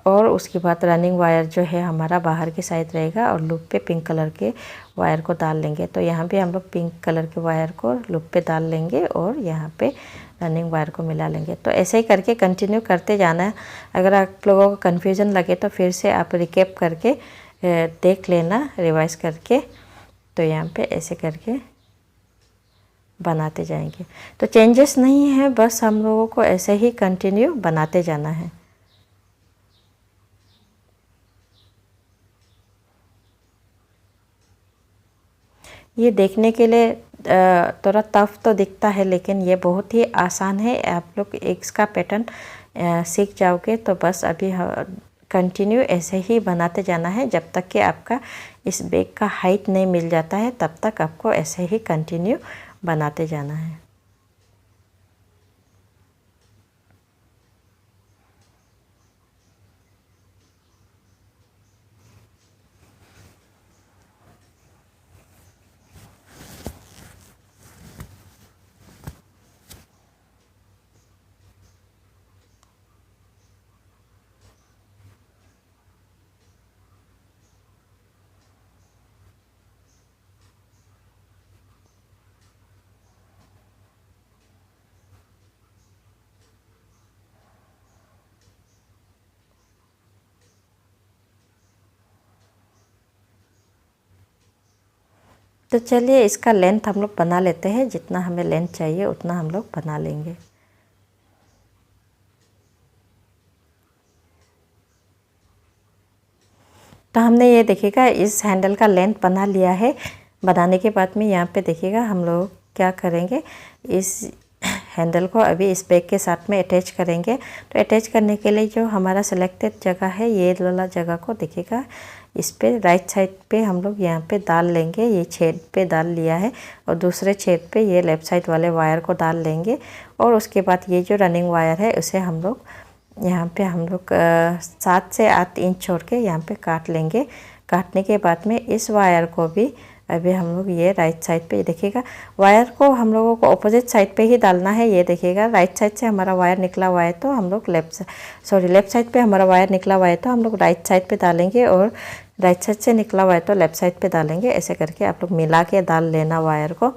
Speaker 1: और उसके बाद रनिंग वायर जो है हमारा बाहर की साइड रहेगा और लूप पे पिंक कलर के वायर को डाल लेंगे। तो यहाँ पे हम लोग पिंक कलर के वायर को लूप पे डाल लेंगे और यहाँ पे रनिंग वायर को मिला लेंगे। तो ऐसे ही करके कंटिन्यू करते जाना है। अगर आप लोगों को कन्फ्यूज़न लगे तो फिर से आप रिकैप करके देख लेना रिवाइज करके। तो यहाँ पे ऐसे करके बनाते जाएंगे। तो चेंजेस नहीं है, बस हम लोगों को ऐसे ही कंटिन्यू बनाते जाना है। ये देखने के लिए थोड़ा टफ तो दिखता है लेकिन ये बहुत ही आसान है। आप लोग इसका पैटर्न सीख जाओगे तो बस अभी कंटिन्यू ऐसे ही बनाते जाना है जब तक कि आपका इस बैग का हाइट नहीं मिल जाता है, तब तक आपको ऐसे ही कंटिन्यू बनाते जाना है। तो चलिए इसका लेंथ हम लोग बना लेते हैं। जितना हमें लेंथ चाहिए उतना हम लोग बना लेंगे। तो हमने ये देखिएगा इस हैंडल का लेंथ बना लिया है। बनाने के बाद में यहाँ पे देखिएगा हम लोग क्या करेंगे, इस हैंडल को अभी इस बैग के साथ में अटैच करेंगे। तो अटैच करने के लिए जो हमारा सिलेक्टेड जगह है ये वाला जगह को देखिएगा इस पे राइट साइड पे हम लोग यहाँ पे डाल लेंगे। ये छेद पे डाल लिया है और दूसरे छेद पे ये लेफ़्ट साइड वाले वायर को डाल लेंगे। और उसके बाद ये जो रनिंग वायर है उसे हम लोग यहाँ पे 7 से 8 इंच छोड़ के यहाँ पे काट लेंगे। काटने के बाद में इस वायर को भी अभी हम लोग ये राइट साइड पे देखिएगा, वायर को हम लोगों को अपोजिट साइड पे ही डालना है। ये देखिएगा राइट साइड से हमारा वायर निकला हुआ है तो हम लोग लेफ़्ट साइड पे हमारा वायर निकला हुआ है तो हम लोग राइट साइड पे डालेंगे, और राइट साइड से निकला हुआ है तो लेफ़्ट साइड पे डालेंगे। ऐसे करके आप लोग मिला के डाल लेना वायर को।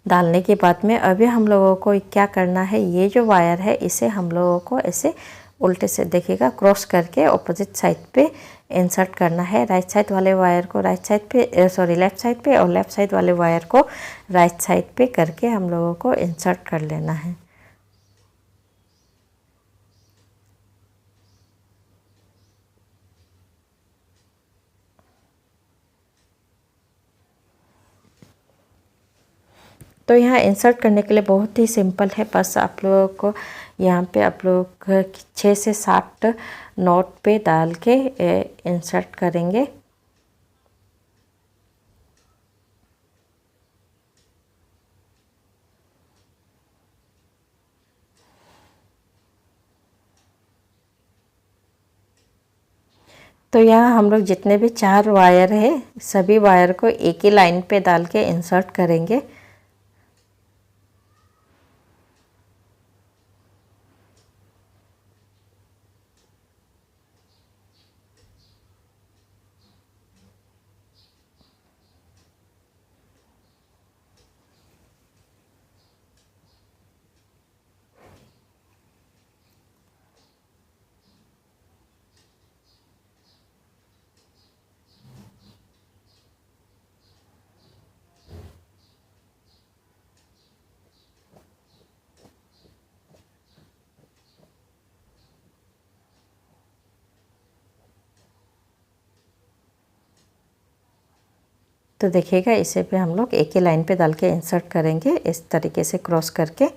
Speaker 1: डालने के बाद में अभी हम लोगों को क्या करना है, ये जो वायर है इसे हम लोगों को ऐसे उल्टे से देखिएगा क्रॉस करके ऑपोजिट साइड पे इंसर्ट करना है। राइट साइड वाले वायर को लेफ़्ट साइड पे और लेफ़्ट साइड वाले वायर को राइट साइड पे करके हम लोगों को इंसर्ट कर लेना है। तो यहाँ इंसर्ट करने के लिए बहुत ही सिंपल है, बस आप लोगों को यहाँ पे आप लोग 6 से 7 नॉट पे डाल के इंसर्ट करेंगे। तो यहाँ हम लोग जितने भी 4 वायर है सभी वायर को एक ही लाइन पे डाल के इंसर्ट करेंगे। तो देखिएगा इसे पे हम लोग एक ही लाइन पे डाल के इंसर्ट करेंगे इस तरीके से क्रॉस करके।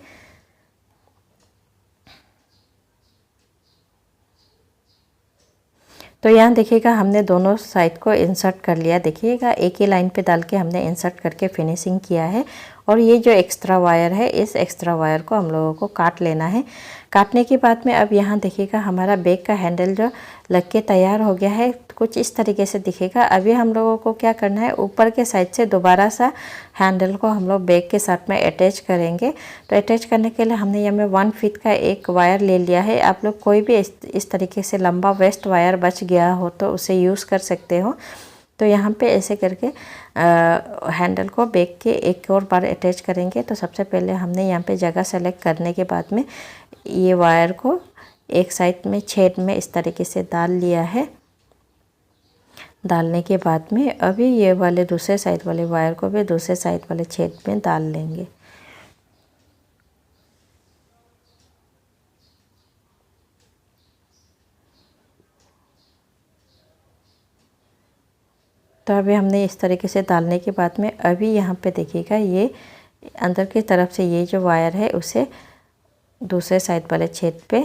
Speaker 1: तो यहाँ देखिएगा हमने दोनों साइड को इंसर्ट कर लिया। देखिएगा एक ही लाइन पे डाल के हमने इंसर्ट करके फिनिशिंग किया है। और ये जो एक्स्ट्रा वायर है इस एक्स्ट्रा वायर को हम लोगों को काट लेना है। काटने के बाद में अब यहाँ देखिएगा हमारा बैग का हैंडल जो लग के तैयार हो गया है, कुछ इस तरीके से दिखेगा। अभी हम लोगों को क्या करना है, ऊपर के साइड से दोबारा सा हैंडल को हम लोग बैग के साथ में अटैच करेंगे। तो अटैच करने के लिए हमने यहाँ में 1 फीट का एक वायर ले लिया है। आप लोग कोई भी इस तरीके से लंबा वेस्ट वायर बच गया हो तो उसे यूज़ कर सकते हो। तो यहाँ पे ऐसे करके हैंडल को बैग के एक और बार अटैच करेंगे। तो सबसे पहले हमने यहाँ पे जगह सेलेक्ट करने के बाद में ये वायर को एक साइड में छेद में इस तरीके से डाल लिया है। डालने के बाद में अभी ये वाले दूसरे साइड वाले वायर को भी दूसरे साइड वाले छेद में डाल लेंगे। तो अभी हमने इस तरीके से डालने के बाद में अभी यहाँ पे देखिएगा ये अंदर की तरफ से ये जो वायर है उसे दूसरे साइड वाले छेद पे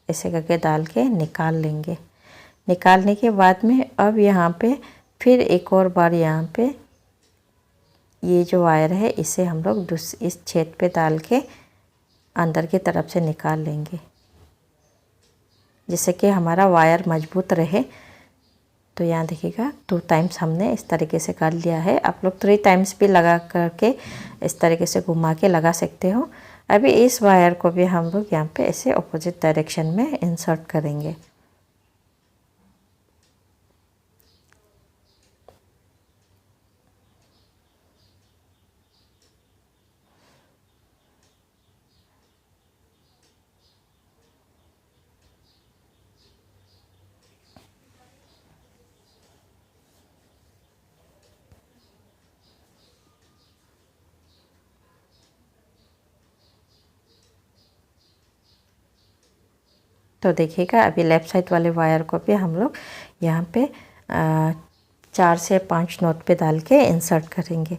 Speaker 1: ऐसे करके डाल के निकाल लेंगे। निकालने के बाद में अब यहाँ पे फिर एक और बार यहाँ पे ये जो वायर है इसे हम लोग इस छेद पे डाल के अंदर की तरफ से निकाल लेंगे, जिससे कि हमारा वायर मजबूत रहे। तो यहाँ देखिएगा 2 टाइम्स हमने इस तरीके से कर लिया है। आप लोग 3 टाइम्स भी लगा करके इस तरीके से घुमा के लगा सकते हो। अभी इस वायर को भी हम लोग यहाँ पे ऐसे ऑपोजिट डायरेक्शन में इंसर्ट करेंगे। तो देखिएगा अभी लेफ़्ट साइड वाले वायर को भी हम लोग यहाँ पे 4 से 5 नॉट पे डाल के इंसर्ट करेंगे।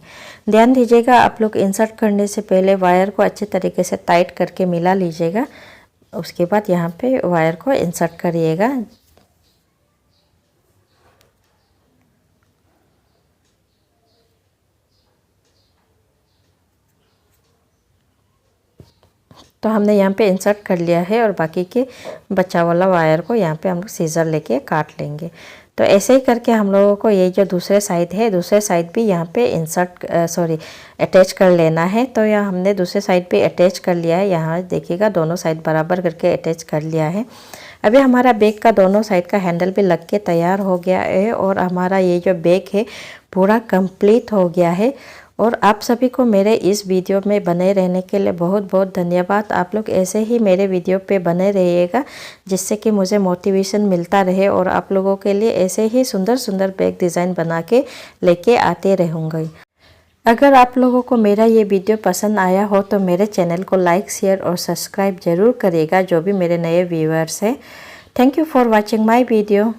Speaker 1: ध्यान दीजिएगा आप लोग इंसर्ट करने से पहले वायर को अच्छे तरीके से टाइट करके मिला लीजिएगा, उसके बाद यहाँ पे वायर को इंसर्ट करिएगा। तो हमने यहाँ पे इंसर्ट कर लिया है और बाकी के बचा वाला वायर को यहाँ पे हम लोग सीजर लेके काट लेंगे। तो ऐसे ही करके हम लोगों को ये जो दूसरे साइड है, दूसरे साइड भी यहाँ पे अटैच कर लेना है। तो यहाँ हमने दूसरे साइड पे अटैच कर लिया है। यहाँ देखिएगा दोनों साइड बराबर करके अटैच कर लिया है। अभी हमारा बैग का दोनों साइड का हैंडल भी लग के तैयार हो गया है और हमारा ये जो बैग है पूरा कंप्लीट हो गया है। और आप सभी को मेरे इस वीडियो में बने रहने के लिए बहुत बहुत धन्यवाद। आप लोग ऐसे ही मेरे वीडियो पे बने रहिएगा जिससे कि मुझे मोटिवेशन मिलता रहे और आप लोगों के लिए ऐसे ही सुंदर सुंदर बैग डिज़ाइन बना के लेके आते रहूँगी। अगर आप लोगों को मेरा ये वीडियो पसंद आया हो तो मेरे चैनल को लाइक, शेयर और सब्सक्राइब ज़रूर करिएगा, जो भी मेरे नए व्यूअर्स हैं। Thank you for watching my video.